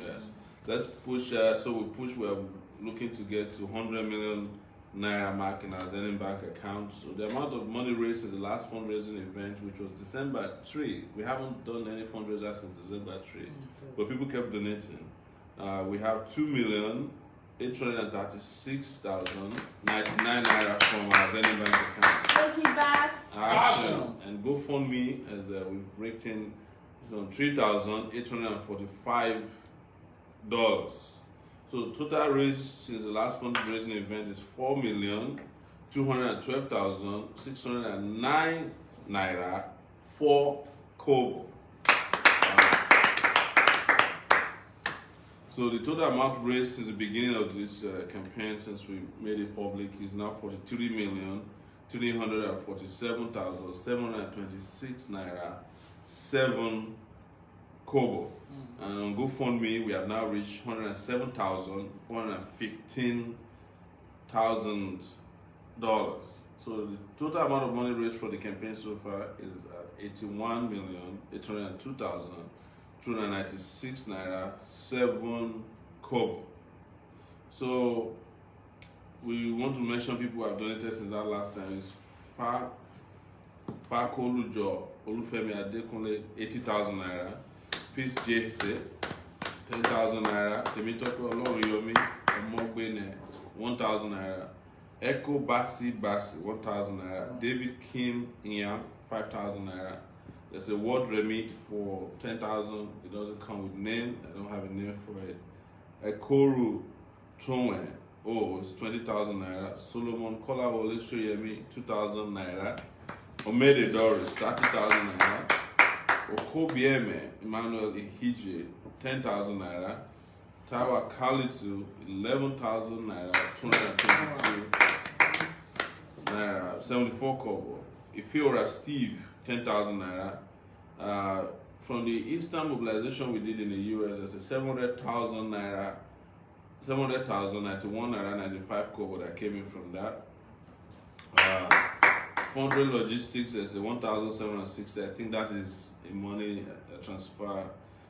Let's push, we're looking to get to 100 million naira mark in our Zenith Bank account. So the amount of money raised in the last fundraising event, which was December 3, we haven't done any fundraiser since December 3, but people kept donating. We have 2,836,099 naira from our Zenith Bank account. Takeitback. Action. And GoFundMe, as we've raked in some $3,845. So total raised since the last fundraising event is 4,212,609 naira 4 kobo. So the total amount raised since the beginning of this campaign, since we made it public, is now 43,347,726 naira 7 kobo. And on GoFundMe, we have now reached $107,415,000. So the total amount of money raised for the campaign so far is at 81,802,296 naira 7 kobo. So we want to mention people who have donated since that last time. Is Fakolujo Olufemi Adekunle 80,000 naira, Peace Jesse 10,000 naira, Temitope Oloriyomi Omogbene 1,000 naira, Echo Basi 1,000 naira, David Kim Inyam 5,000 naira. There's a word remit for 10,000. It doesn't come with name. I don't have a name for it. Ekoru Tonwe, it's 20,000 naira. Solomon Kolawole Shoyemi 2,000 naira. Omede Doris 30,000 naira. Okobieme Emmanuel Ihije 10,000 naira. Tawa Kalitu 11,000 naira 222 naira 74 kobo. Ifiora Steve 10,000 naira. From the Eastern mobilization we did in the US, there's a 700,000 naira, 700,091 naira 95 kobo that came in from that. Funding Logistics, there's a 1,760. I think that is a money transfer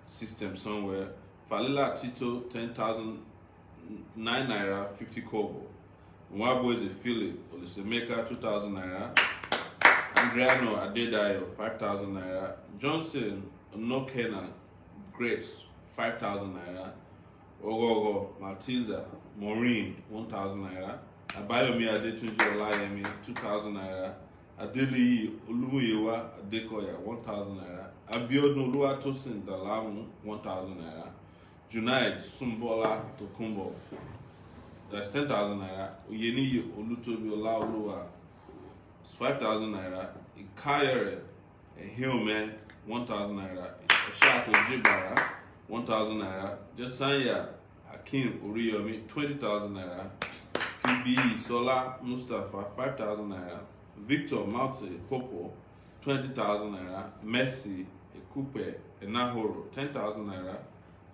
system somewhere. Falila Tito 10,009 naira 50 kobo. Mwabo is a Philip Olisemeka 2,000 naira. Andriano Adedayo 5,000 naira. Johnson Nokena Grace 5,000 naira. Ogogo Matilda Maureen 1,000 naira. Abayomi Adetunji Olayemi 2,000 naira. Adeliyi Olumuyewa Adekoya 1,000 naira. Abiodun Oluwatosin Dalamu 1,000 naira. Junaid Sumbola Tokumbo, that's 10,000 naira. Uyeniyi Olutobi Olaoluwa, 5,000 naira. Ikayere Ehilme 1,000 naira. Shako Jibara 1,000 naira. Jasanya Hakim Uriyomi 20,000 naira. Kibi Sola Mustafa 5,000 naira. Victor Maute Popo 20,000 naira. Messi Ekupe Enahoro 10,000 naira.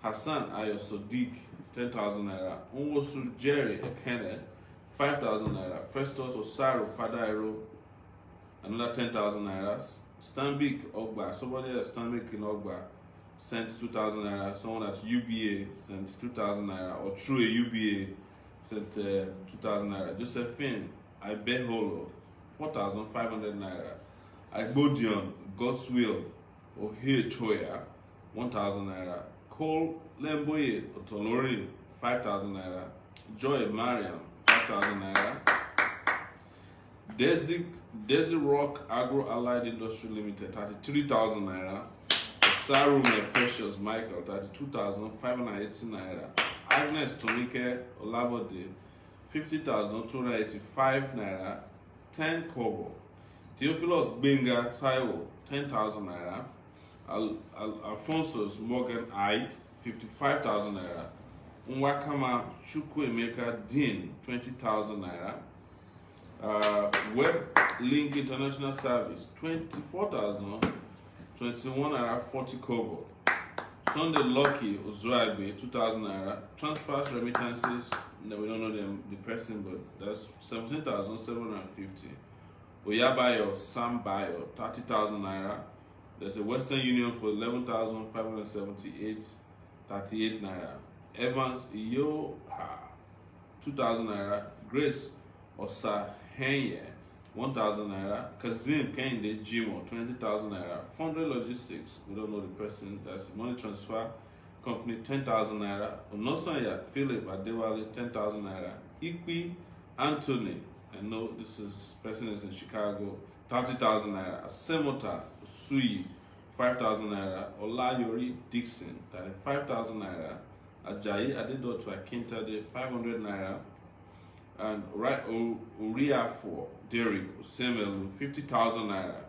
Hassan Ayo Sadiq 10,000 naira. Unwosu Jerry Ekene 5,000 naira. Festus Osaro Fadairo another 10,000 naira. Stanbic Ogba, somebody at Stanbic in Ogba sent 2,000 naira. Someone at UBA sent 2,000 naira, or through a UBA sent 2,000 naira. Josephine Ibeholo 4,500 naira. Agbodion Godswill Ohie Choya 1,000 naira. Cole Lemboye Otolorin 5,000 naira. Joy Mariam 5,000 naira. Desi Rock Agro Allied Industry Limited 33,000 naira. Sarume Precious Michael 32,580 naira. Agnes Tonike Olabode 50,285 naira 10 kobo. Theophilus Benga Taiwo 10,000 naira. Alphonsus Morgan Ike 55,000 naira. Nwakama Chukwuemeka Dean 20,000 naira. Web Link International Service 24,021 naira 40 kobo. Sunday Lucky Ozuabe 2,000 naira. Transfers remittances, no, we don't know the person, but that's 17,750. Oyabayo Sam Bayo 30,000 naira. There's a Western Union for 11,578.38 naira. Evans Iyoha 2,000 naira. Grace Osahenye 1,000 naira. Kazim Kende Jimo 20,000 naira. Fundry Logistics, we don't know the person, that's money transfer company 10,000 naira. Onosanya Philip Adewale 10,000 naira. Ikpi Anthony, I know this person is in Chicago, 30,000 naira. Asemota Sui 5,000 naira. Olayori Dixon 5,000 naira. Ajayi Adedotu Akintade 500 naira. And Uriah for Derek Osemelu 50,000 naira.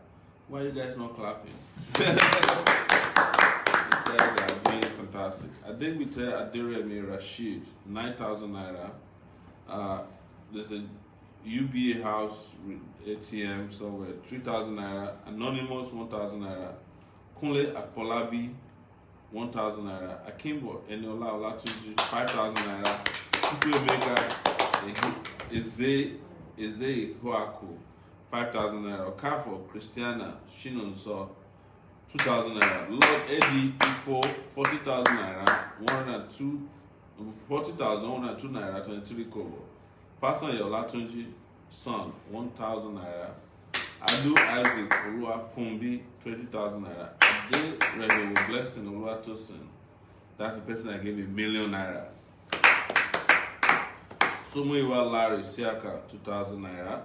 Why are you guys not clapping? These guys are doing fantastic. Adewite Aderemi Rashid, 9,000 naira. There's a UBA house ATM somewhere, 3,000 naira. Anonymous, 1,000 naira. Kunle Afolabi, 1,000 naira. Akimbo Eniola Olatunji, 5,000 naira. Chukwuemeka Eze Hoaku, 5,000 naira. Okafo Christiana Shinonso, 2,000 naira. Lord Eddie Ifo, 40,000 naira. 40,102 naira, 23 kobo. Fasan Olatunji Son, 1,000 naira. Adu Isaac Olua Fumbi, 20,000 naira. Ade Reverend Blessing Olua Tosin, that's the person that gave me $1,000,000 naira. Somuiwa Larry Siaka, 2,000 naira.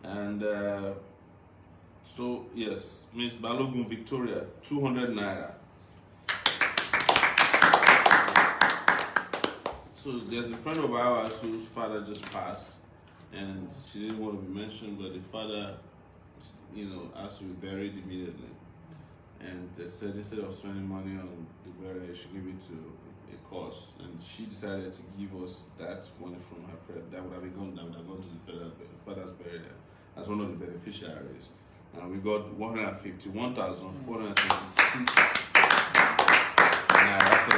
And so yes, Miss Balogun Victoria, 200 naira. So there's a friend of ours whose father just passed, and she didn't want to be mentioned, but the father, asked to be buried immediately. And they said instead of spending money on the burial, she gave it to a cause, and she decided to give us that money from her friend. That would have gone to the father's burial as one of the beneficiaries. And we got 151,426 naira. That's a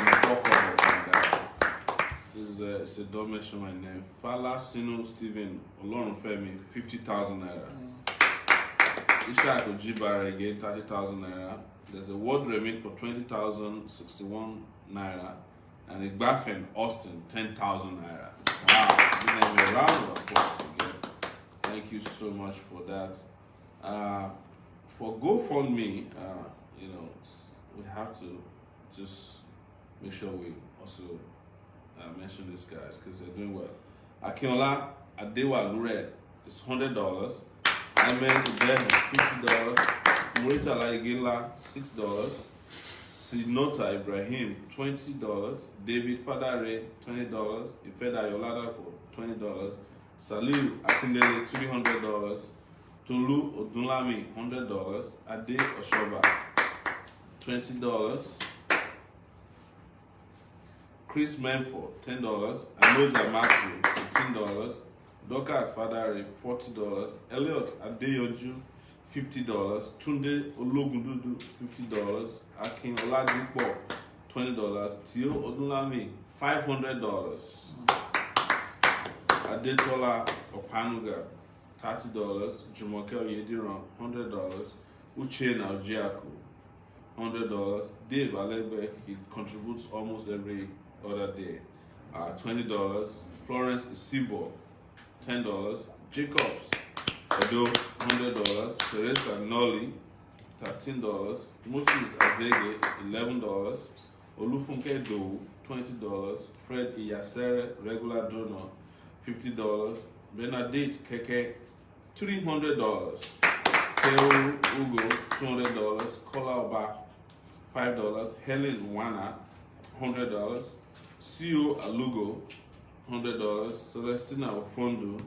it's a donation my name. Fala Sino Stephen Olorunfemi, 50,000 naira. Ishaq Ojibara again, 30,000 naira. There's a word remit for 20,061 naira. And a Igbafen Austin, 10,000 naira. Wow, give them a round of applause again. Thank you so much for that. For GoFundMe, we have to just make sure we also mention these guys because they're doing well. Akinola Adewa Lure is $100. Amen Ibrahim $50. Morita Laigila $6. Sinota Ibrahim $20. David Fadare $20. Ifeda Yolada for $20. Saliu Akindele $300. Tolu Odunlami $100. Ade Oshoba $20. Chris Menford $10. Anoja Matthew $15. Dorcas Fadare $40. Elliot Adeyoju $50. Tunde Ologundudu $50. Akin Oladipo $20. Tio Odunlami $500. Adetola Opanuga $30. Jumoke Oyediran $100. Uchenna Ojiaku $100. Dave Alegbe, he contributes almost every other day, $20. Florence Isibo $10. Jacobs Edo $100. Teresa Nolly $13. Moses Azege $11. Olufunke Dowu $20. Fred Iyasere regular donor $50. Benedict Keke $300. Teo Ugo $200. Kola Oba $5. Helen Wana $100. CEO Alugo $100. Celestina Ofondu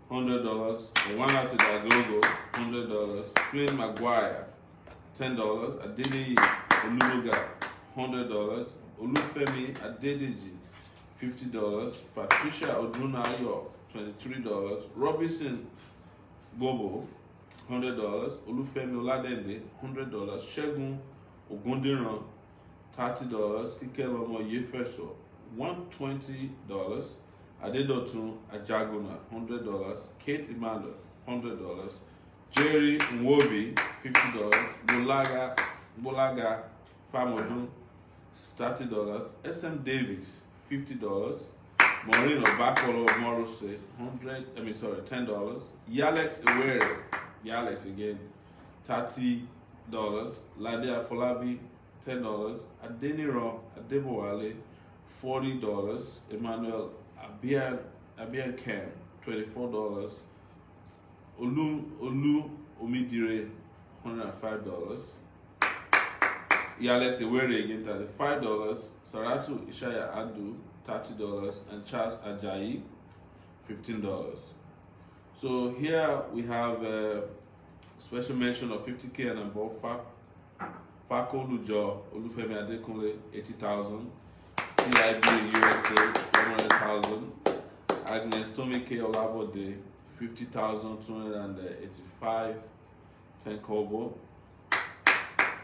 $100. Owana Tidagogo $100. Twin Maguire $10. Adeniyi Oluloga $100. Olufemi Adedeji $50. Patricia Odunayo $23. Robinson Bobo $100. Olufemi Oladende $100. Shegun Ogundiran $30. Ikelomo Yefeso $120. Adedotun Ajaguna $100. Kate Emmanuel $100. Jerry Nwobi $50. Bolaga Famodun $30. SM Davis $50. Maureen Obakolo Morose $10. Yalex Ewere, Yalex again, $30. Lade Afolabi $10. Adeniro Adebowale $40. Emmanuel Abian Kem $24. Olu Omidire $105. Yalex Ewere again $35. Saratu Ishaya Adu $30. And Charles Ajayi $15. So here we have a special mention of 50K and above Fako Lujo Olufemi Adekunle 80,000. TIB USA 700,000. Agnes Tomike Olabode 50,285 10 kobo.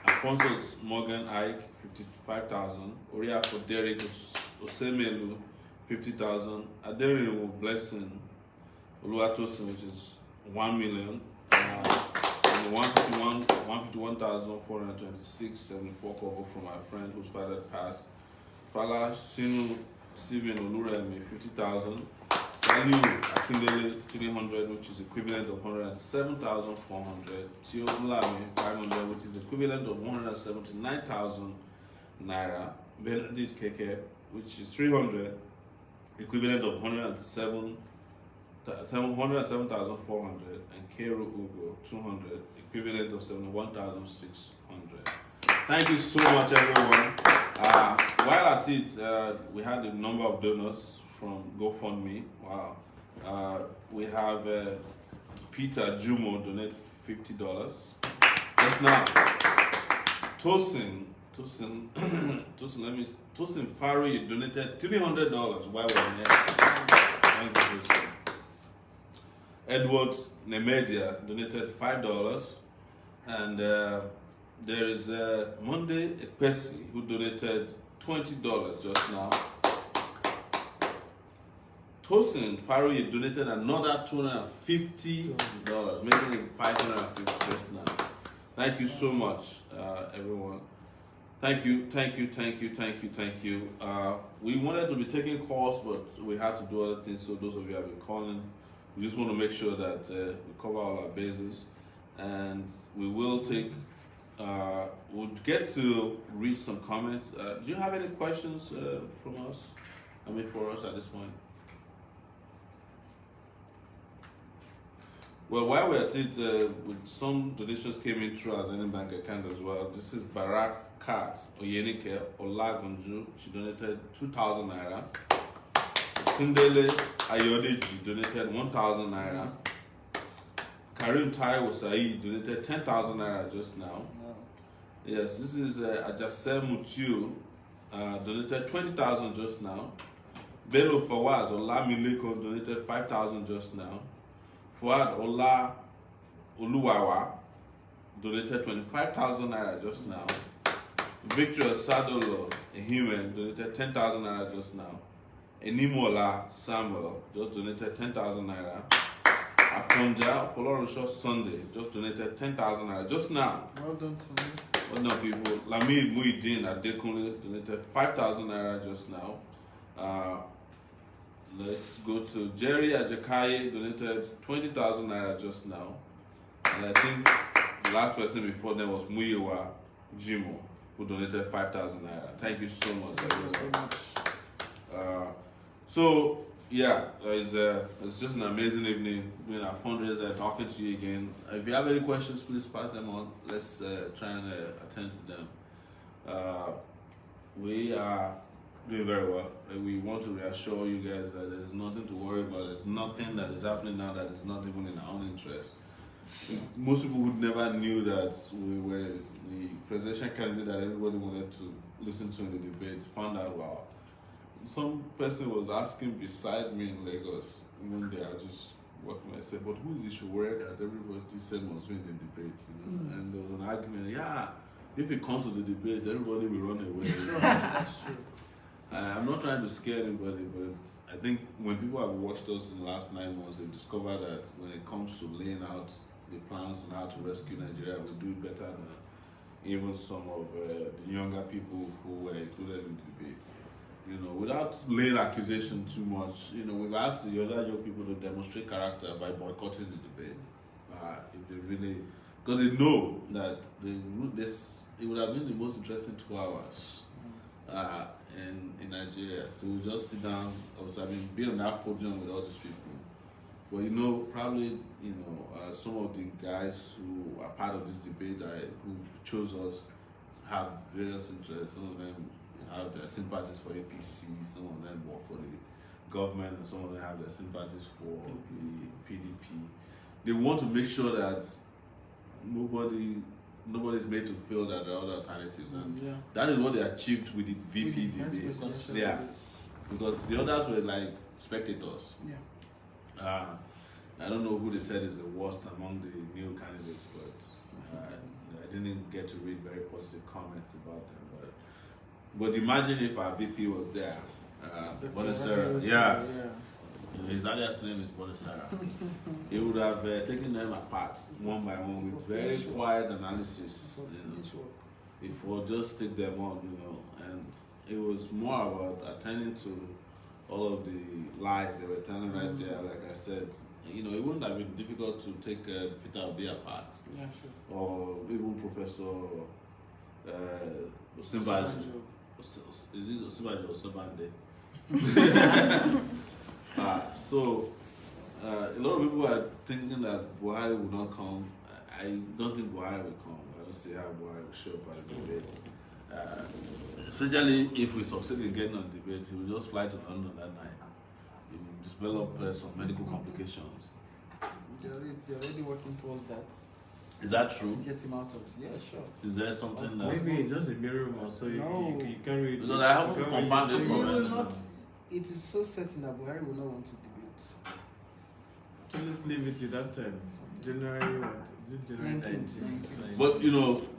Alphonsus Morgan Ike 55,000. Oriafo Derek Osemelu 50,000. Aderiru Blessing Oluwatosin, which is 1 million. And 151,426.74 kobo from my friend whose father passed. Fala Sinu Steven Oluremi 50,000. Saliu Akindele 300, which is equivalent of 107,400. Tio Ulami 500, which is equivalent of 179,000 naira. Benedict Keke, which is 300, equivalent of 107,400, and Keru Ugo 200, equivalent of 71,600. Thank you so much, everyone. While at it, we had a number of donors from GoFundMe. Wow. We have Peter Jumo donate $50. Just now, Tosin Faro, you donated $300 while we're here. Thank you, Tosin. Edward Nemedia donated $5, and there is Monday Ekpesi who donated $20 just now. Tosin Faroye donated another $250, making it $550 just now. Thank you so much, everyone. Thank you. We wanted to be taking calls, but we had to do other things, so those of you who have been calling, we just want to make sure that we cover all our bases, and we will take, we'll get to read some comments. Do you have any questions from us? For us at this point? Well, while we're at it, with some donations came in through our Zenith Bank account as well. This is Barakat Oyenike Olagunju. She donated 2,000 naira. Sindele Ayodeji donated 1,000 naira. Karim Taiwo Said donated 10,000 naira just now. Yes, this is Ajase Mutiu donated 20,000 just now. Bello Fawaz Olamileko donated 5,000 just now. Fuad Ola Oluwawa donated 25,000 naira just now. Victor Sadolo Ehime donated 10,000 naira just now. Enimola Samuel just donated 10,000 naira. Afonja Folorenshaw Sunday just donated 10,000 naira just now. Well done to me. Well done, people. Lamid Muidin Adekunle donated 5,000 naira just now. Let's go to Jerry Ajakaye, donated 20,000 naira just now. And I think the last person before them was Muyiwa Jimo, who donated 5,000 naira. Thank you so much. Thank you so much. So, yeah, it's just an amazing evening being our fundraiser and talking to you again. If you have any questions, please pass them on. Let's try and attend to them. We are doing very well. We want to reassure you guys that there's nothing to worry about. There's nothing that is happening now that is not even in our own interest. Most people who never knew that we were the presidential candidate that everybody wanted to listen to in the debates found out, wow. Some person was asking beside me in Lagos one day. I just walked and I said, but who is the Sowore that everybody said must win the debate? And there was an argument, yeah, if it comes to the debate, everybody will run away. That's true. I'm not trying to scare anybody, but I think when people have watched us in the last 9 months, they've discovered that when it comes to laying out the plans on how to rescue Nigeria, we do it better than even some of the younger people who were included in the debate. Without laying accusation too much, we've asked the other young people to demonstrate character by boycotting the debate. If they really, because they know that it would have been the most interesting 2 hours. In Nigeria, so we just sit down, be on that podium with all these people. But probably some of the guys who are part of this debate who chose us have various interests. Some of them have their sympathies for APC, some of them work for the government, and some of them have their sympathies for the PDP. They want to make sure that nobody nobody's made to feel that there are other alternatives, and Yeah. that is what they achieved with the VP With the debate. vice presidential Yeah, debate. because the others were like spectators. Yeah. I don't know who they said is the worst among the new candidates, but I didn't get to read very positive comments about them. But imagine if our VP was there, Bonasera. Yes. His alias name is Bonasera. He would have taken them apart one by one with very quiet analysis, before just take them on, and it was more about attending to all of the lies they were telling right there. Like I said, it wouldn't have been difficult to take Peter Obi apart, Yeah, sure. or even Professor Osinbajo. Is it Osinbajo or Sobande? So a lot of people are thinking that Buhari will not come. I don't think Buhari will come. I don't see how Buhari will show up at the debate. Especially if we succeed in getting on debate, he will just fly to London that night. He will develop some medical complications. They're already working towards that. Is that To true? get him out of. Yeah, sure. Is there something that? Maybe it's just a mere rumor, so you can't read. Because I haven't confirmed it He from will anyone. not. It is so certain that Buhari will not want to debate. Let's leave it to that time. January what? Is it January 19th? But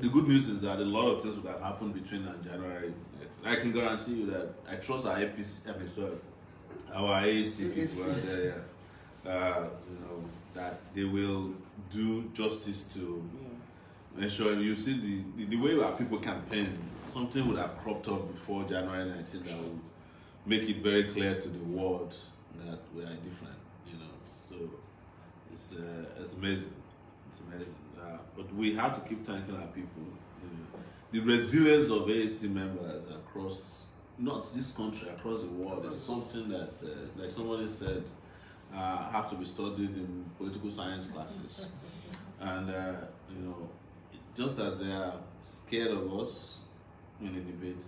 the good news is that a lot of things would have happened between now and January. I can guarantee you that I trust our our AAC people are there. That they will do justice to ensure. You see the way our people campaign, something would have cropped up before January 19th that would make it very clear to the world that we are different. So it's amazing. It's amazing. But we have to keep thanking our people. The resilience of AAC members across, not this country, across the world, is something that, like somebody said, have to be studied in political science classes. And, just as they are scared of us in a debate,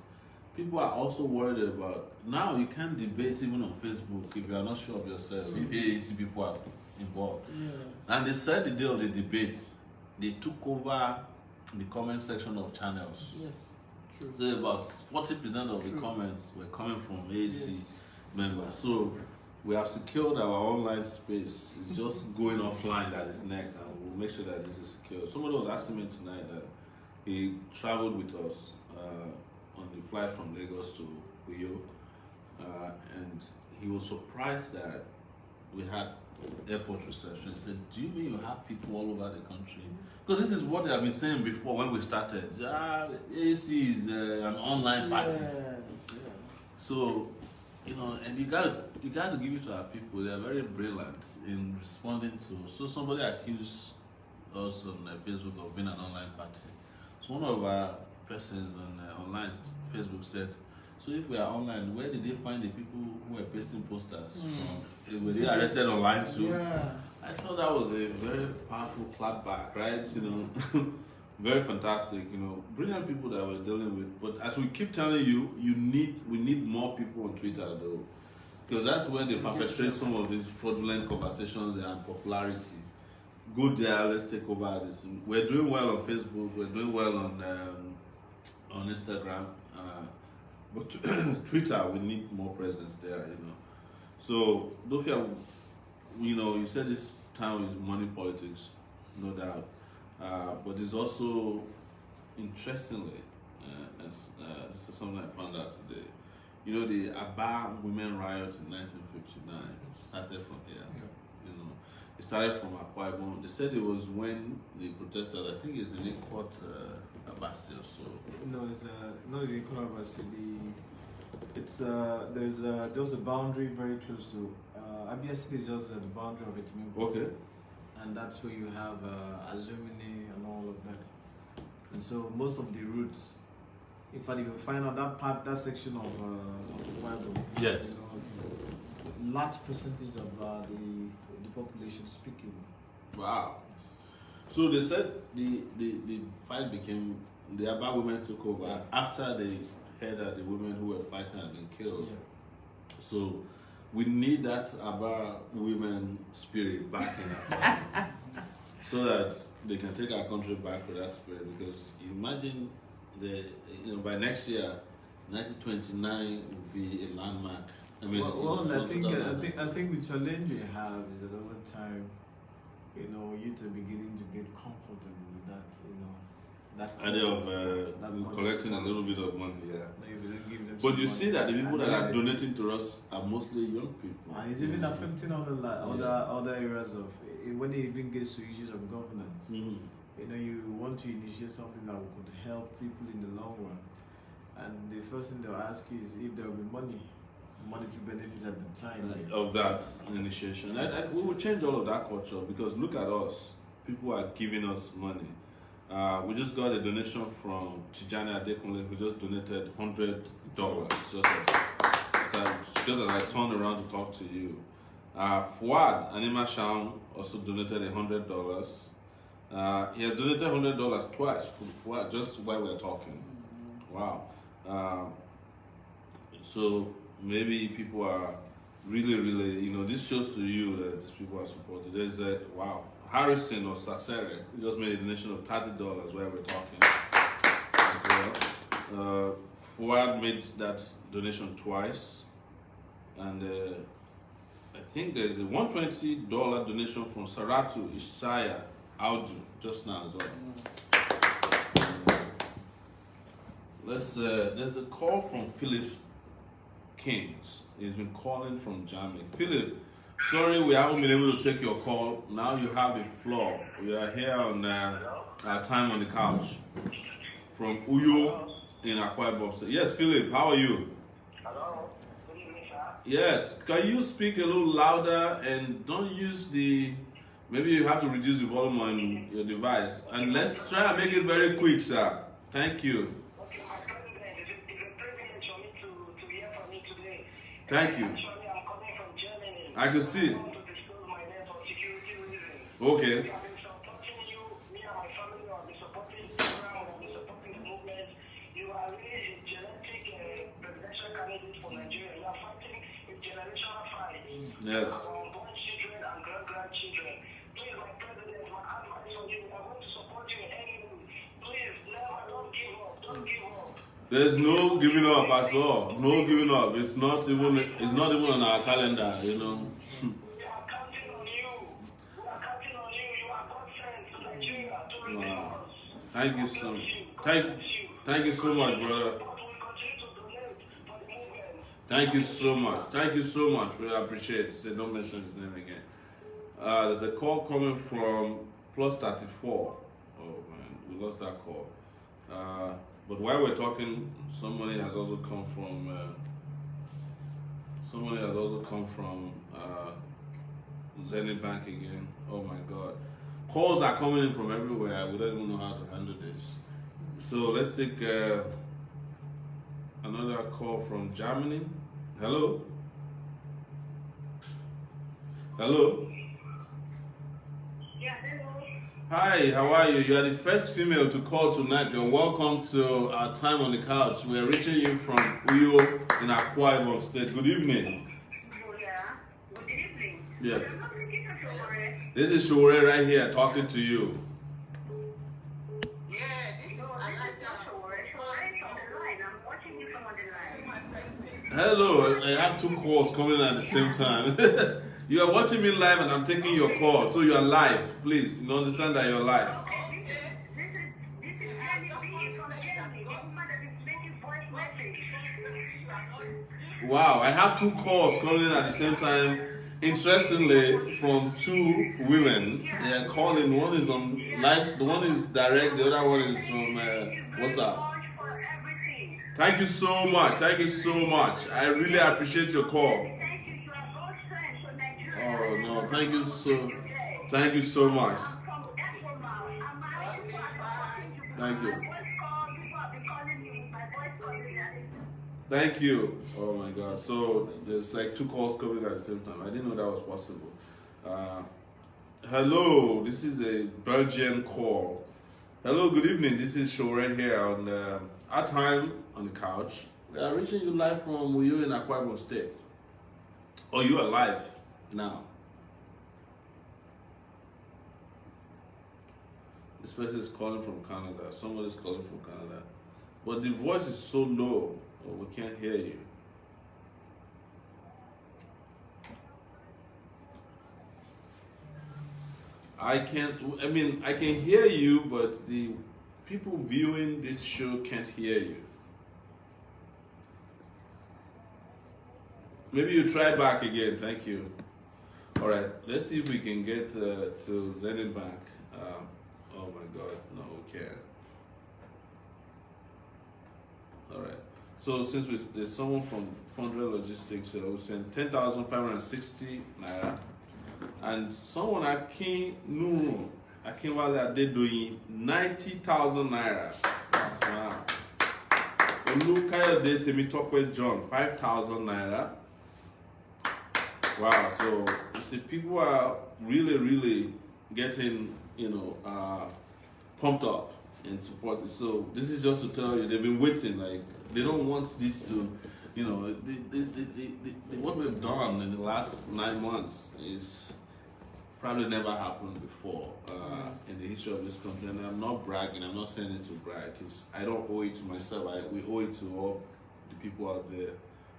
people are also worried about, now you can't debate even on Facebook if you are not sure of yourself, if AAC people are involved. Yeah. And they said the day of the debate, they took over the comment section of channels. Yes. True. So about 40% of the comments were coming from AAC members. So we have secured our online space. It's just going offline that is next, and we'll make sure that this is secure. Somebody was asking me tonight that he traveled with us on the flight from Lagos to Uyo, and he was surprised that we had airport reception. He said, "Do you mean you have people all over the country?" Because this is what they have been saying before when we started. AAC is an online party. So, and you got to give it to our people. They are very brilliant in responding to. So somebody accused us on Facebook of being an online party. So one of our persons on online Facebook said, "So if we are online, where did they find the people who were pasting posters? Were they arrested online too?" Yeah. I thought that was a very powerful clapback, right? Very fantastic. Brilliant people that we're dealing with. But as we keep telling you, we need more people on Twitter though, because that's where they perpetrate some of these fraudulent conversations and popularity. Go there, let's take over this. We're doing well on Facebook. We're doing well on Instagram. But Twitter, we need more presence there, So, Dofia, you said this town is money politics, no doubt. But it's also, interestingly, this is something I found out today. The Aba women riot in 1959 started from here. It started from Akwa Ibom. They said it was when the protesters, I think it's in Court Abasi or so. No, it's not the Economist. It's there's just a boundary very close to Abia City is just the boundary of it. Okay. And that's where you have Azumini and all of that. And so most of the routes, in fact, if you find out that section of the Bible, Yes. Large percentage of the population speak Igbo. Wow. So they said the fight became, the Aba women took over after they heard that the women who were fighting had been killed. Yeah. So we need that Aba women spirit back in Aba. so that they can take our country back with that spirit. Because imagine by next year, 1929 will be a landmark. I mean, I think the challenge we have is that over time, youth are beginning to get comfortable with that, that idea of collecting a little bit of money, yeah. But you see money. that the people that are donating to us are mostly young people. And it's even affecting other areas of when it even gets to issues of governance. You want to initiate something that could help people in the long run, and the first thing they'll ask you is if there will be monetary benefits at the time of that initiation. We will change all of that culture, because look at us. People are giving us money. We just got a donation from Tijani Adekunle, who just donated $100 just as I turned around to talk to you. Fuad Anima Sham also donated $100. He has donated $100 twice for Fuad, just while we're talking. Wow. So maybe people are really, this shows to you that these people are supported. There's Harrison or Sowore, he just made a donation of $30 while we're talking as well. Fuad made that donation twice, and I think there's a $120 donation from Saratu Ishaya Audu just now as well. There's a call from Philip Kings. He's been calling from Germany. Philip, sorry we haven't been able to take your call. Now you have the floor. We are here on our time on the couch from Uyo in Akwa Ibom. Yes, Philip, how are you? Hello. Good evening, sir. Yes, can you speak a little louder and don't use maybe you have to reduce the volume on your device. And let's try and make it very quick, sir. Thank you. Okay, my president, it's a privilege for me to hear from you today. Thank you. Actually, I'm coming from Germany. I could see. I want to disclose my name for security reasons. Okay. We have been supporting you. Me and my family have been supporting the program. We have been supporting the movement. You are really a genetic presidential candidate for Nigeria. You are fighting a generational fight. Yes. Our unborn children and grandchildren. Please, my president, my advice for you, I'm going to support you in any way. Please, never, don't give up. Don't give up. There's no giving up at all. No giving up. It's not even on our calendar, We are counting on you. We are counting on you. You are God sent to Nigeria to redeem Wow. us. Thank you so much. Thank you so much, brother. But we continue to donate for the movement. Thank you so much. Thank you so much. We appreciate it. Say, don't mention his name again. There's a call coming from +34. Oh man, we lost that call. But while we're talking, somebody has also come from Zenith Bank again. Oh my God, calls are coming in from everywhere. We don't even know how to handle this. So let's take another call from Germany. Hello. Hello. Yeah, hello. Hi, how are you? You are the first female to call tonight. You're welcome to our time on the couch. We are reaching you from Uyo in Akwa Ibom State. Good evening. Oh, yeah. Good evening. Yes. I'm not speaking to Sowore. This is Sowore right here talking to you. Yeah, this is Sowore. Sowore is on the line. I'm watching you from on the line. Hello, I have two calls coming at the same time. You are watching me live and I'm taking your call. So you are live. Please, you understand that you're live. Okay, this is Jenny B from Germany, the woman that is making voice message. Wow, I have two calls coming in at the same time. Interestingly, from two women. They are calling. One is on live, the one is direct, the other one is from WhatsApp. Thank you so much. Thank you so much. I really appreciate your call. Oh no, thank you so much. Thank you. Thank you. Oh my God. So there's like two calls coming at the same time. I didn't know that was possible. Hello, this is a Belgian call. Hello, good evening. This is Sowore here on our time on the couch. We are reaching you live from Uyo in Akwa Ibom State. Oh, you are live now. This person is calling from Canada. Somebody's calling from Canada. But the voice is so low, we can't hear you. I can hear you, but the people viewing this show can't hear you. Maybe you try back again. Thank you. All right, let's see if we can get to Zenith Bank. Oh my God, no, we can't. All right. So since there's someone from Fundra Logistics, we sent 10,560 naira, and someone Akinwale Adedoyin 90,000 naira. Wow. Olukayode Temitope John 5,000 naira. Wow. So you see, people are really getting pumped up and supported. So this is just to tell you they've been waiting. Like, they don't want this to, what we've done in the last 9 months is probably never happened before in the history of this country. And I'm not bragging. I'm not saying it to brag, because I don't owe it to myself. We owe it to all the people out there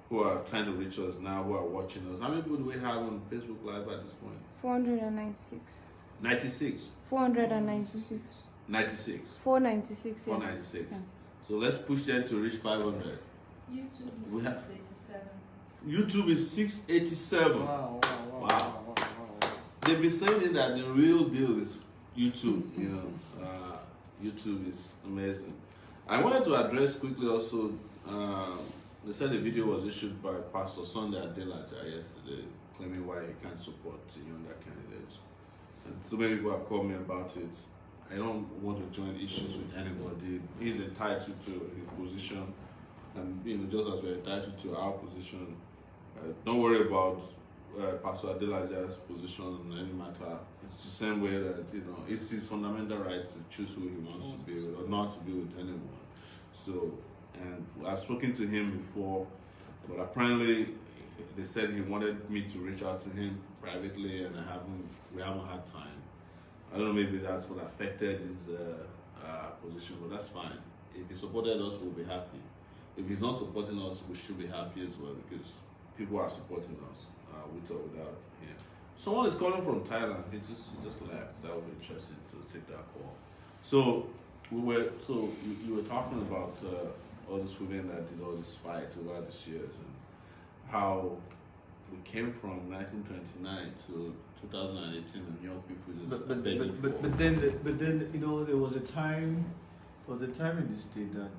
who are trying to reach us now, who are watching us. How many people do we have on Facebook Live at this point? 496. 96. 496. 96. 496. Yes. 496. Yeah. So let's push them to reach 500. YouTube is We have- 687. YouTube is 687. Wow. They've been saying that the real deal is YouTube. YouTube is amazing. I wanted to address quickly also. They said the video was issued by Pastor Sunday Adelaja yesterday, claiming why he can't support the younger candidates. And so many people have called me about it. I don't want to join issues with anybody. He's entitled to his position, and just as we're entitled to our position. Don't worry about Pastor Adelaja's position on any matter. It's the same way that it's his fundamental right to choose who he wants to be with or not to be with anyone. So, and I've spoken to him before, but apparently they said he wanted me to reach out to him privately, and we haven't had time. I don't know, maybe that's what affected his position, but that's fine. If he supported us, we'll be happy. If he's not supporting us, we should be happy as well, because people are supporting us, with or without him. Someone is calling from Thailand. He just left. That would be interesting to take that call. So you were talking about all these women that did all this fight over these years, and how we came from 1929 to 2018, and young people just begging for. But then there was a time in the state that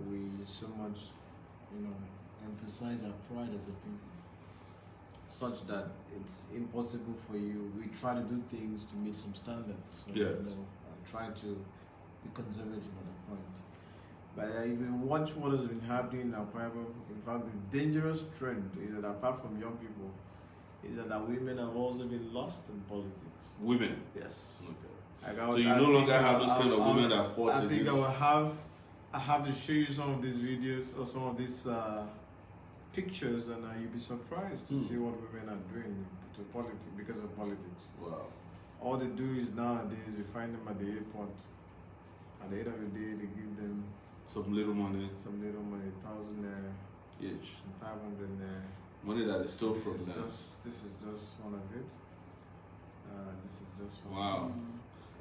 we so much emphasize our pride as a people, such that it's impossible for you. We try to do things to meet some standards. So, Yes. try to be conservative at that point. But if you watch what has been happening in our Bible, in fact, the dangerous trend is that apart from young people, is that our women have also been lost in politics. Women. Yes. Okay. So you no longer have those kind of women that fought I think against. I have to show you some of these videos or some of these pictures, and you'll be surprised to see what women are doing to politics because of politics. Wow. All they do is nowadays you find them at the airport. At the end of the day, they give them Some little money 1,000 naira, each. some 500 naira. Money that they stole This from is them. this is just one of it. This is just one. Wow.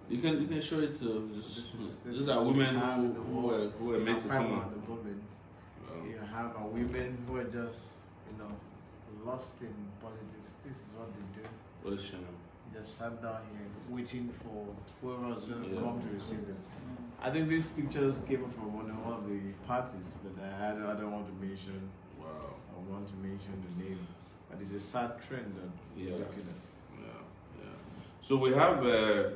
You can show it to. These are what we women have in the world. who were meant to come At on. the moment. Wow. You have women who are just lost in politics. This is what they do. What a shame. They just sat down here waiting for whoever was going to Yeah. come to receive them. I think these pictures came from one of the parties, but I don't want to mention. Wow. I want to mention the name, but it's a sad trend that we're looking at. Yeah. So we have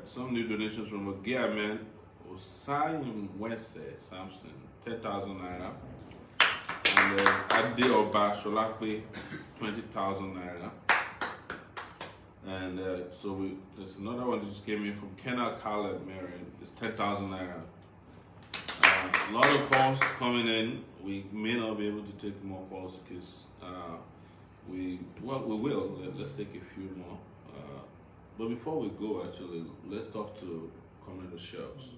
some new donations from a gay man, Osayim Wese Samson, 10,000 naira. And Ade Oba Sholakwe, 20,000 naira. And there's another one that just came in from Kenal Khaled Marion, it's 10,000 naira. A lot of calls coming in. We may not be able to take more calls because we will. Let's take a few more. But before we go, actually, let's talk to Commander Shells.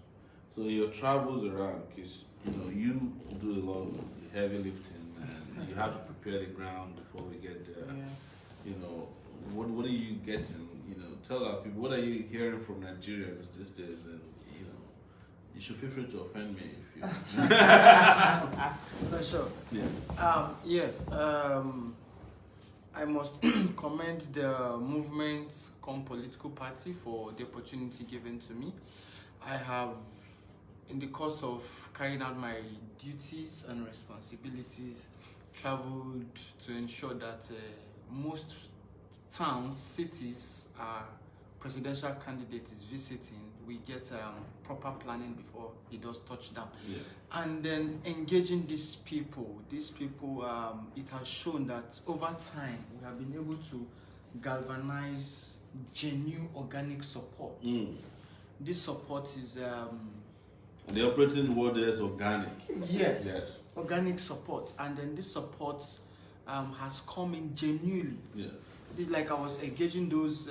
So in your travels around, because you do a lot of heavy lifting, and you have to prepare the ground before we get there. What are you getting? Tell our people, what are you hearing from Nigerians these days? And you should feel free to offend me if you. For sure. Yeah. Yes. I must commend the movement come political party for the opportunity given to me. I have, in the course of carrying out my duties and responsibilities, traveled to ensure that most towns, cities, presidential candidate is visiting, we get proper planning before he does touchdown. Yeah. And then engaging these people, it has shown that over time we have been able to galvanize genuine organic support. This support is the operating word is organic. yes, organic support, and then this support has come in genuinely. Yeah. It's like I was engaging those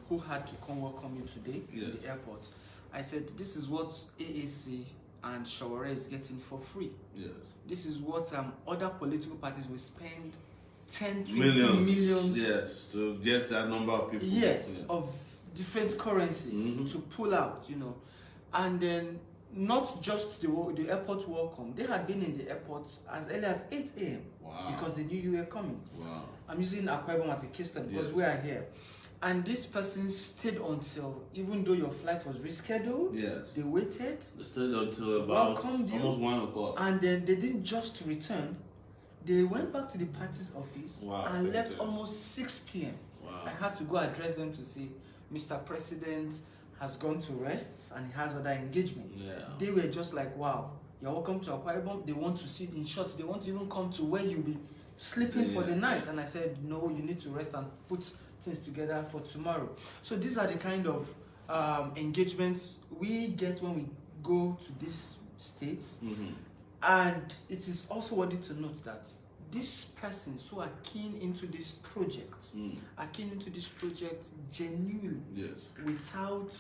who had to come welcome me today Yeah. in the airport. I said, this is what AAC and Sowore is getting for free. Yes. This is what other political parties will spend 10, 20 Millions. millions. Yes, to get that number of people. Yes, Yeah. of different currencies to pull out, And then not just the airport welcome. They had been in the airport as early as 8 a.m. Wow. because they knew you were coming. Wow. I'm using Akwa Ibom as a case study because Yes. we are here. And this person stayed until, even though your flight was rescheduled, Yes. they waited. They stayed until about Welcomed you. almost 1 o'clock. And then they didn't just return, they went back to the party's office Wow, and thank left you. almost 6 p.m. Wow. I had to go address them to say, Mr. President has gone to rest and he has other engagements. Yeah. They were just like, wow, you're welcome to Akwa Ibom. They want to see, in short, they want to even come to where you'll be sleeping for the night. And I said, no, you need to rest and put things together for tomorrow. So these are the kind of engagements we get when we go to these states. And it is also worthy to note that these persons who are keen into this project are keen into this project genuinely, Yes. without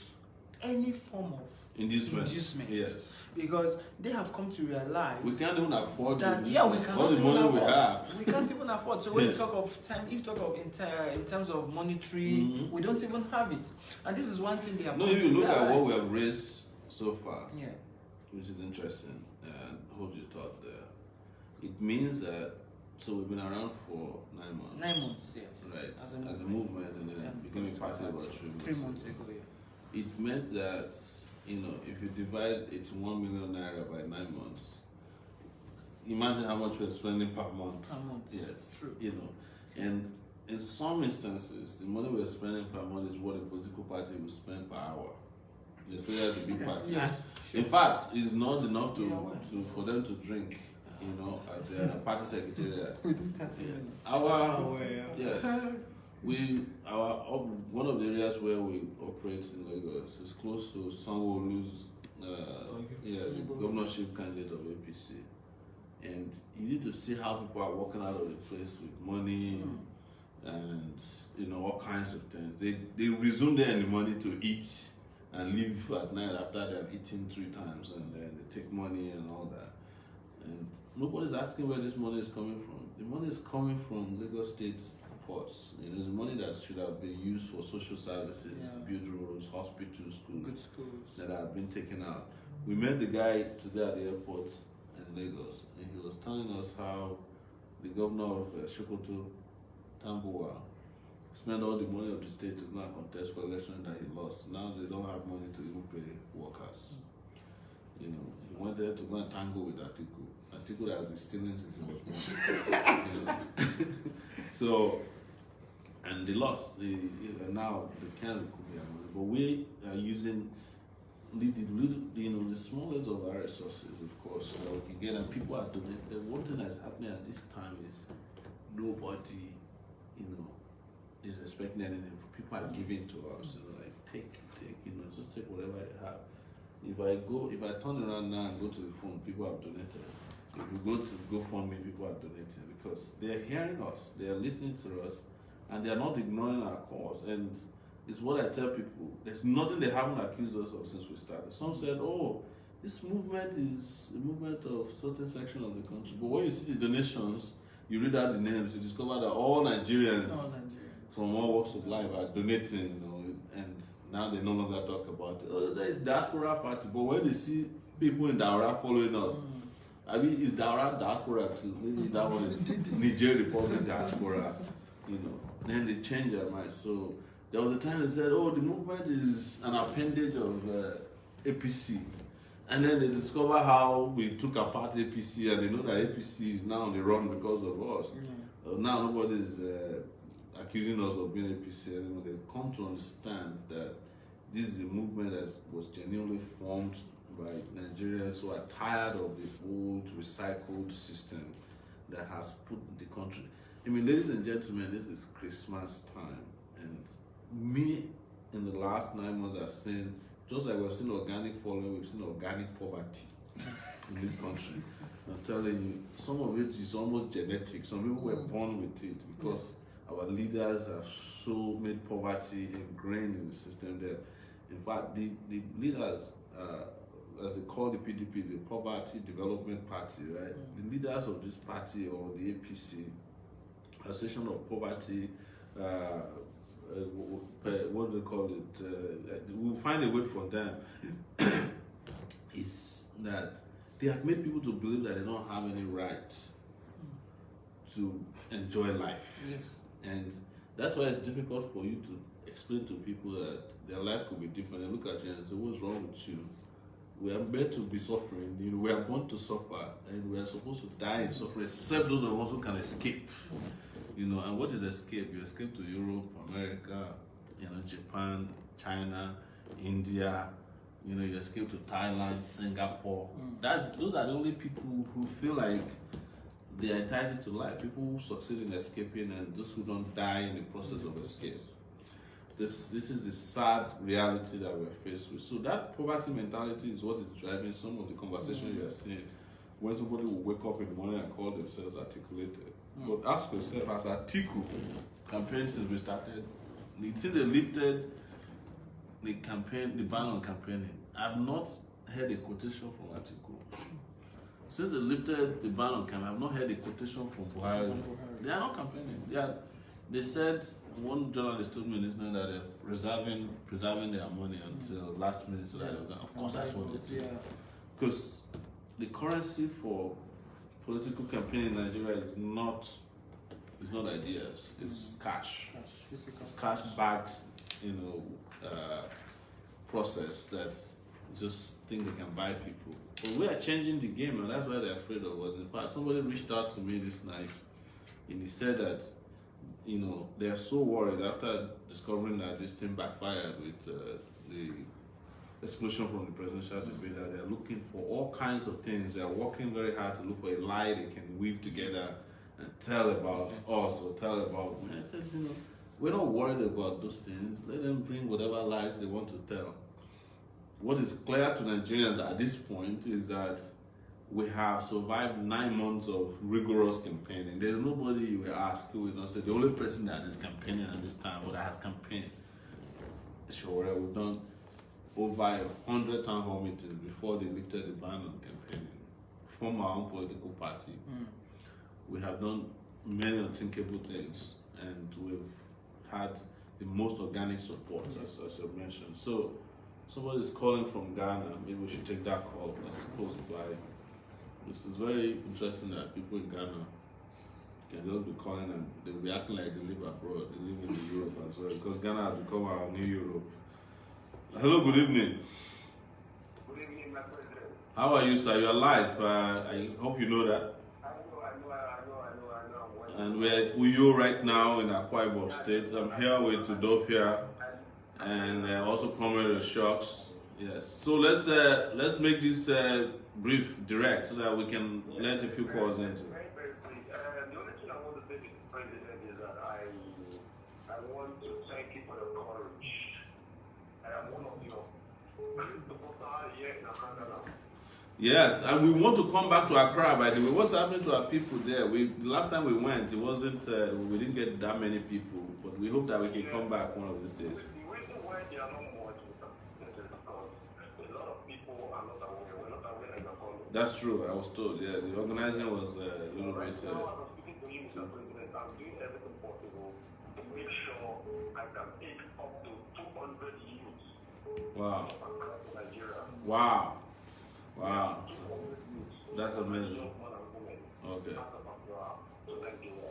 any form of Inducement. Yes. because they have come to realize We can't even afford that it. we All cannot the even money we afford. have. We can't even afford. So when Yeah. you talk of time, if you talk of in terms of monetary, we don't even have it. And this is one thing they have. No, come if you to look at what realize. we have raised so far, Yeah. which is interesting, and hold your thought there. It means that, so we've been around for 9 months. 9 months, yes. Right, As as a movement, and then And became a party about 3 months ago, yeah. It meant that, if you divide it to 1 million naira by 9 months, imagine how much we're spending per month. Per month. Yes, It's true. And in some instances, the money we're spending per month is what a political party will spend per hour, especially the big parties. Yes. In fact, it's not enough Yeah, well. for them to drink, at their party secretariat. Within 30 minutes. Yes, one of the areas where we operate in Lagos is close to Sowore.Nigeria, the governorship candidate of APC, and you need to see how people are walking out of the place with money and all kinds of things. They resume their money to eat and leave at night after they have eaten 3 times, and then they take money and all that. And nobody's asking where this money is coming from. The money is coming from Lagos State ports. It's money that should have been used for social services, build roads, hospitals, schools, Good schools. that have been taken out. We met the guy today at the airport in Lagos, and he was telling us how the governor of Sokoto, Tambuwa, spent all the money of the state to go and contest for election that he lost. Now they don't have money to even pay workers. He went there to go and tangle with Atiku. Atiku that has been stealing since he was born. So, and they lost. Now they can't recoup their money. But we are using the smallest of our resources, of course, that we can get, and people are doing it. The one thing that's happening at this time is nobody, is expecting anything. People are giving to us, like take, just take whatever you have. If I turn around now and go to the phone, people have donated. If you go to GoFundMe, people are donating because they are hearing us, they are listening to us, and they are not ignoring our cause. And It's what I tell people. There's nothing they haven't accused us of since we started. Some said, oh, this movement is a movement of certain section of the country. But when you see the donations, you read out the names, you discover that all Nigerians from all walks of life are donating, and now they no longer talk about it. Oh, they say it's diaspora party, but when they see people in Daura following us, I mean, it's Daura diaspora too. Maybe that one is Niger Republic diaspora, Then they change their mind. So there was a time they said, oh, the movement is an appendage of APC. And then they discover how we took apart APC, and they know that APC is now on the run because of us. Now nobody is accusing us of being APC anymore. They've come to understand that this is a movement that was genuinely formed by Nigerians who are tired of the old recycled system that has put the country. I mean, ladies and gentlemen, this is Christmas time, and me in the last 9 months I've seen, just like we've seen organic following, we've seen organic poverty in this country. I'm telling you, some of it is almost genetic. Some people were born with it because our leaders have so made poverty ingrained in the system that, in fact, the leaders, as they call the PDP, is a Poverty Development Party, right? The leaders of this party, or the APC, Association of Poverty, what do they call it? We'll find a way for them. Is that they have made people to believe that they don't have any right to enjoy life. Yes. And that's why it's difficult for you to explain to people that their life could be different. They look at you and say, what's wrong with you? We are meant to be suffering. We are born to suffer, and we are supposed to die in suffering, except those of us who can escape. And what is escape? You escape to Europe, America, Japan, China, India. You escape to Thailand, Singapore. Those are the only people who feel like they are entitled to life. People who succeed in escaping, and those who don't die in the process of escape. This is the sad reality that we're faced with. So that poverty mentality is what is driving some of the conversation you are seeing. When somebody will wake up in the morning and call themselves articulated. But ask yourself, as Atiku campaign since we started, since they lifted the ban on campaigning, I've not heard a quotation from Atiku. Since they lifted the ban on campaigning, I've not heard a quotation from Buhari. They are not campaigning. They said, one journalist told me this night that they're preserving their money until last minute so that of course that's what they do. Because the currency for political campaign in Nigeria is not ideas, it's cash. It's cash backed, process that just think they can buy people. But we are changing the game, and that's why they're afraid of us. In fact, somebody reached out to me this night, and he said that they are so worried after discovering that this thing backfired with the exclusion from the presidential debate, that they're looking for all kinds of things. They're working very hard to look for a lie they can weave together and tell about us or tell about me. I said, we're not worried about those things. Let them bring whatever lies they want to tell. What is clear to Nigerians at this point is that we have survived 9 months of rigorous campaigning. There's nobody you will ask who will not say the only person that is campaigning at this time or that has campaigned is Sowore. We've done over 100 town hall meetings before they lifted the ban on campaigning from our own political party. We have done many unthinkable things, and we've had the most organic support, as you mentioned. So somebody is calling from Ghana. Maybe we should take that call. That's close by. This is very interesting that people in Ghana can just be calling and they'll be acting like they live abroad. They live in Europe as well, because Ghana has become our new Europe. Hello, good evening. Good evening, my president. How are you, sir? You're alive. I hope you know that. I know. And we're at Uyo right now in Akwa Ibom State. I'm here with Tudofia and also Comrade Shocks. Yes. So let's make this brief, direct, so that we can let a few calls into. Very briefly. The only thing I want to say to the president is that I want to thank you for the courage. I am one of your supporters here in Accra. Yes, and we want to come back to Accra, by the way. What's happening to our people there? The last time we went, it wasn't, we didn't get that many people, but we hope that we can come back one of these days. The way are not much because a lot of people are not aware. We're not aware that you're calling. That's true. I was told. Yeah, the organizing was a little bit. Now, I'm speaking to you, Mr. President. I'm doing everything possible to make sure I can take up to 200 youths Wow. across Nigeria. Wow. Wow. 200 youths. That's amazing. Young men and women. Okay. Out of Accra to Nigeria.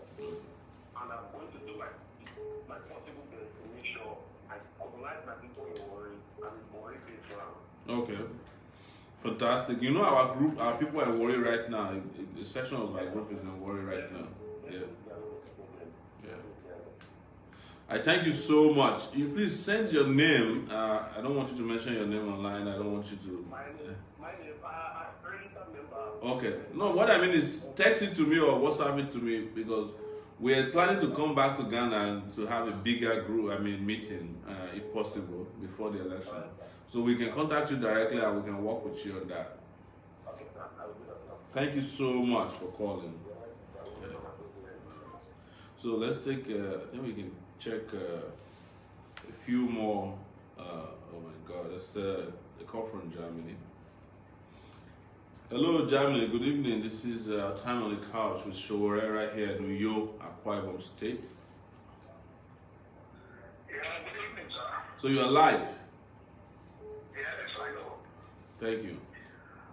And I'm going to do my possible best to make sure I organize my people in Warri and Warri based round. Okay. Fantastic. You know our group, our people are in Warri right now. The section of my group is in Warri right now. Yeah. Yeah. I thank you so much. You please send your name. I don't want you to mention your name online. I don't want you to. My name, I registered member. Okay. No, what I mean is text it to me or WhatsApp it to me because we are planning to come back to Ghana and to have a bigger group, meeting, if possible, before the election. So we can contact you directly and we can work with you on that. Okay, sir. I will do that now. Thank you so much for calling. Yeah. So let's take, I think we can check a few more. Oh my God, that's a call from Germany. Hello, Germany. Good evening. This is Time on the Couch with Sowore right here in New York, Akwa Ibom State. Yeah, good evening, sir. So you are live. Yes, I know. Thank you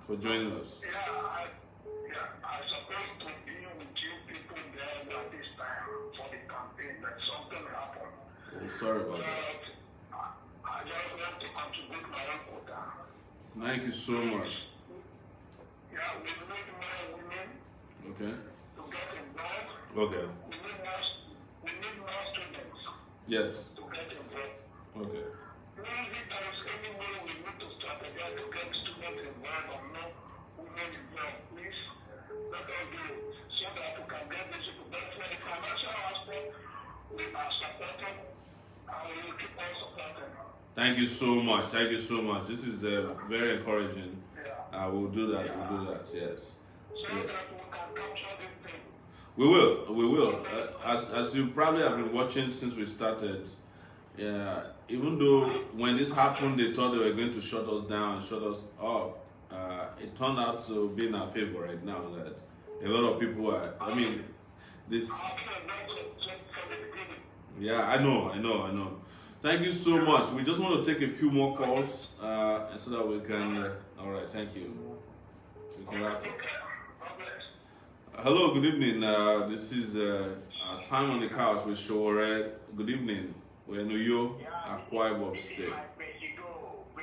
for joining us. I'm supposed to be with you people there at this time for the campaign, but something happened. Oh, sorry about that. I just want to contribute my own quota. Thank you so much. Yeah, we need more women Okay. to get involved. Okay. We need more students Yes. to get involved. Okay. Maybe there is any way we need to strategize to get students involved or no women involved. Please let us do it so that we can get this people. But for the financial aspect, we are supporting and we will keep on supporting. Thank you so much. Thank you so much. This is very encouraging. Yeah. We'll do that. We'll do that. Yes. So Yeah. that we can capture this thing. We will. We will. As you probably have been watching since we started, even though when this happened, they thought they were going to shut us down and shut us up. It turned out to be in our favor right now. That a lot of people are. I mean, this. Yeah, I know. Thank you so much. We just want to take a few more calls, so that we can. All right. Thank you. We can wrap up. Hello, good evening. This is Time on the Couch with Sowore. Good evening. We're in New York, Akwa Ibom State.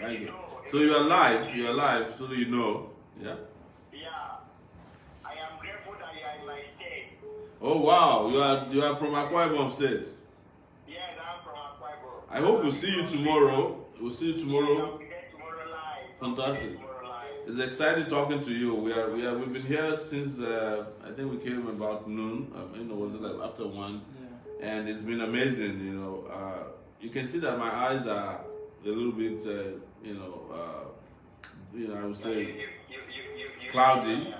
Thank you. So you are live, so that you know. Yeah? Yeah. I am grateful that you are in my state. Oh wow, you are from Akwa Ibom State. Yes, I'm from Akwa Ibom. I hope we'll see you tomorrow. We'll see you tomorrow. We get tomorrow live. Fantastic. Tomorrow live. It's exciting talking to you. We've been here since I think we came about noon. Was it like after 1? Yeah. And it's been amazing. You can see that my eyes are a little bit, I would say cloudy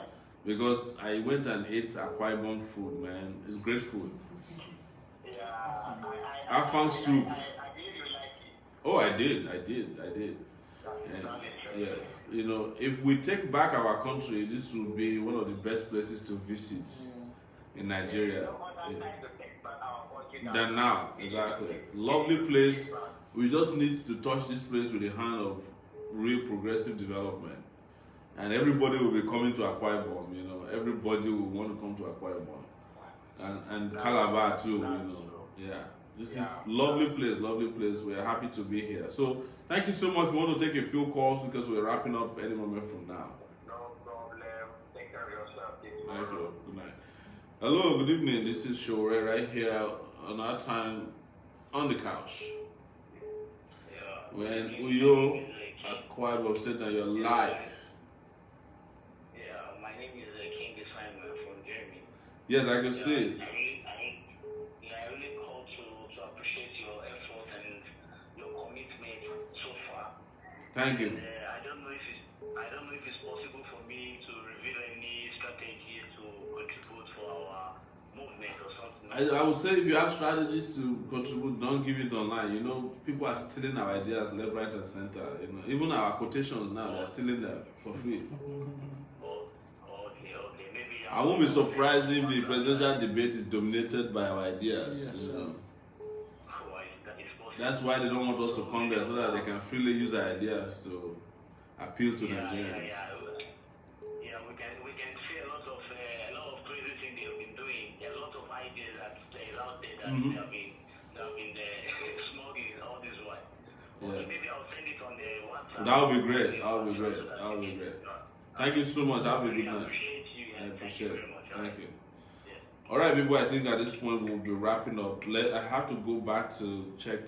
because I went and ate Akwa Ibom food, man. It's great food. Yeah. Afang soup. I believe you like it. Oh, I did. And yes, if we take back our country, this will be one of the best places to visit in Nigeria. Than now, exactly. Lovely place. We just need to touch this place with the hand of real progressive development. And everybody will be coming to Akwa Ibom, Everybody will want to come to Akwa Ibom. And Calabar too, Yeah. This is lovely place. We are happy to be here. So thank you so much. We want to take a few calls because we're wrapping up any moment from now. No problem. Take care of yourself. Thank you. Good night. Hello, good evening. This is Sowore right here on our Time on the Couch. We're in Uyo at Quadbuzz State and you're live. Yeah, my name is King Simon from Germany. Yes, I can see. I really call to appreciate your effort and your commitment so far. Thank you. I don't know if it's possible for me to reveal any strategies to contribute for our movement or something. I would say if you have strategies to contribute, don't give it online. You know, people are stealing our ideas left, right, and center. You know, even our quotations now, they're stealing them for free. Okay. Maybe I won't be surprised if the presidential debate is dominated by our ideas. Yes. You know. that is possible. That's why they don't want us to come there, so that they can freely use our ideas to appeal to Nigerians. Yeah, we can see a lot of crazy things they have been doing. A lot of ideas that is out there that they have been smuggling all this while. Okay, maybe I'll send it on the WhatsApp. That would be great. Thank you so much. Have a good night. I appreciate it. Thank you. All right, people, I think at this point we'll be wrapping up. I have to go back to check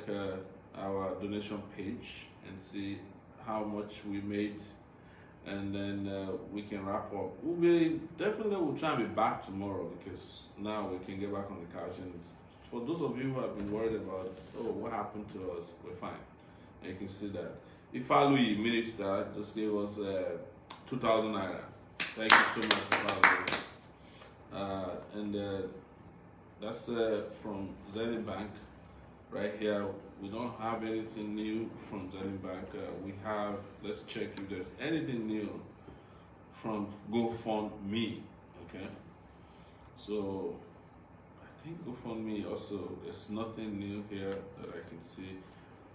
our donation page and see how much we made, and then we can wrap up. We'll try and be back tomorrow, because now we can get back on the couch. And for those of you who have been worried about, what happened to us, we're fine. And you can see that. Ifaluyi, Minister, just gave us 2,000 naira. Thank you so much, Ifaluyi. And that's from Zenith Bank. Right here, we don't have anything new from Zenith Bank. We have, let's check if there's anything new from GoFundMe. Okay, so I think GoFundMe also, there's nothing new here that I can see.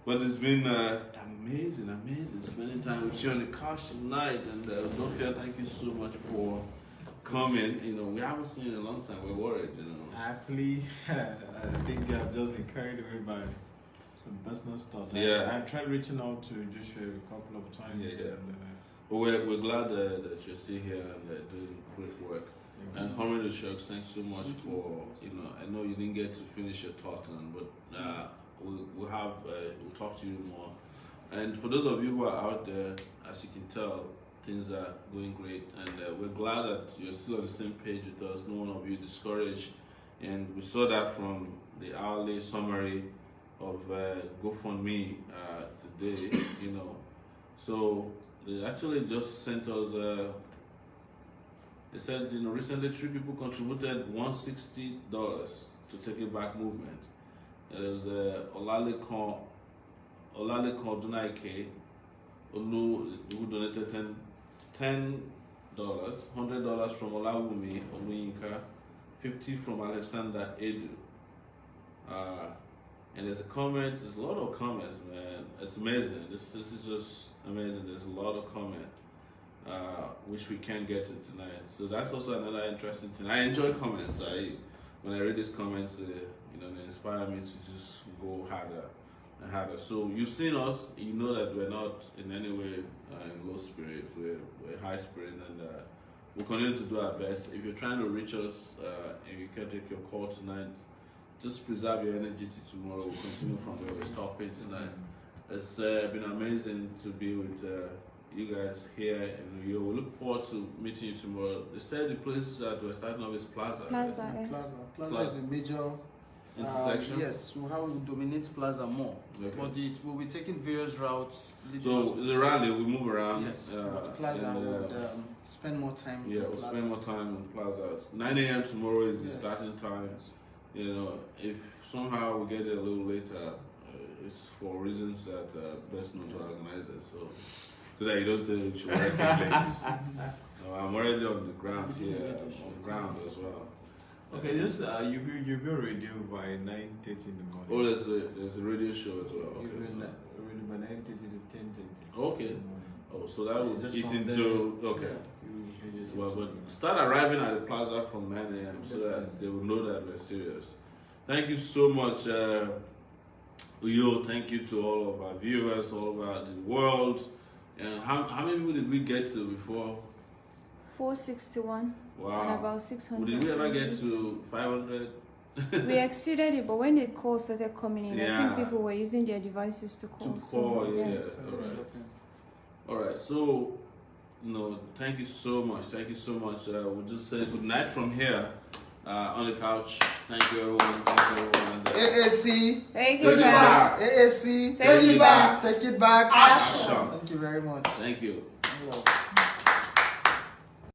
But it's been amazing spending time with you on the couch tonight. And Dofia, thank you so much for coming. You know, we haven't seen you in a long time. We're worried, you know. Actually, I think I've just been carried away by some personal stuff. Yeah. I tried reaching out to Joshua a couple of times. Yeah. And, But we're glad that you're still here and doing great work. And Honorable Shucks, thanks so much for, you know, I know you didn't get to finish your thought on, but we'll talk to you more. And for those of you who are out there, as you can tell, things are going great, and we're glad that you're still on the same page with us. No one of you discouraged, and we saw that from the hourly summary of GoFundMe today. You know, so they actually just sent us. They said, you know, recently 3 people contributed $160 to Takeitback movement. There was Olalekon Dunaike, who donated $10, $100 from Olawumi Omuyinka, 50 from Alexander Edu. And there's a comment, there's a lot of comments, man. It's amazing. This is just amazing. There's a lot of comment, which we can't get to tonight. So that's also another interesting thing. I enjoy comments. When I read these comments, you know, they inspire me to just go harder and harder. So you've seen us, you know that we're not in any way in low spirit. We're high spirit, and we'll continue to do our best. If you're trying to reach us and you can't take your call tonight, just preserve your energy till tomorrow. We'll continue from where we're stopping tonight. It's been amazing to be with you guys here in New York. We look forward to meeting you tomorrow. They said the place that we're starting off is Plaza. Plaza, yes. Plaza is a major intersection. yes, we have dominate Plaza more. Okay. But we'll be taking various routes. So the rally, we move around. Yes, but Plaza would spend more time. Yeah, we'll spend more time in Plaza. 9 a.m. tomorrow is the starting time. You know, if somehow we get there a little later, it's for reasons that best known to organizers. So that you don't say we should work late. No, I'm already on the ground here, on the ground as well. Okay, just you'll be on radio by 9:30 in the morning. Oh, there's a radio show as well. Okay, You'll so. be by 9:30 to 10:30. Okay. Oh, so that will Just eat from into there, okay. You just Well, but start arriving at the plaza from 9 a.m. so that they will know that we're serious. Thank you so much, Uyo. Thank you to all of our viewers all over the world. And how many people did we get to before? 461 Wow. and about 600. Did we ever get to 500? We exceeded it, but when the calls started coming in, I Yeah. think people were using their devices to call. To call, yeah. yes. All right. So, thank you so much. Thank you so much. We'll just say good night from here on the couch. Thank you, everyone. Thank you, everyone. AAC, Take take it it back. back. AAC, Take it back. Take it back. Action. Thank you very much. Thank you. Hello.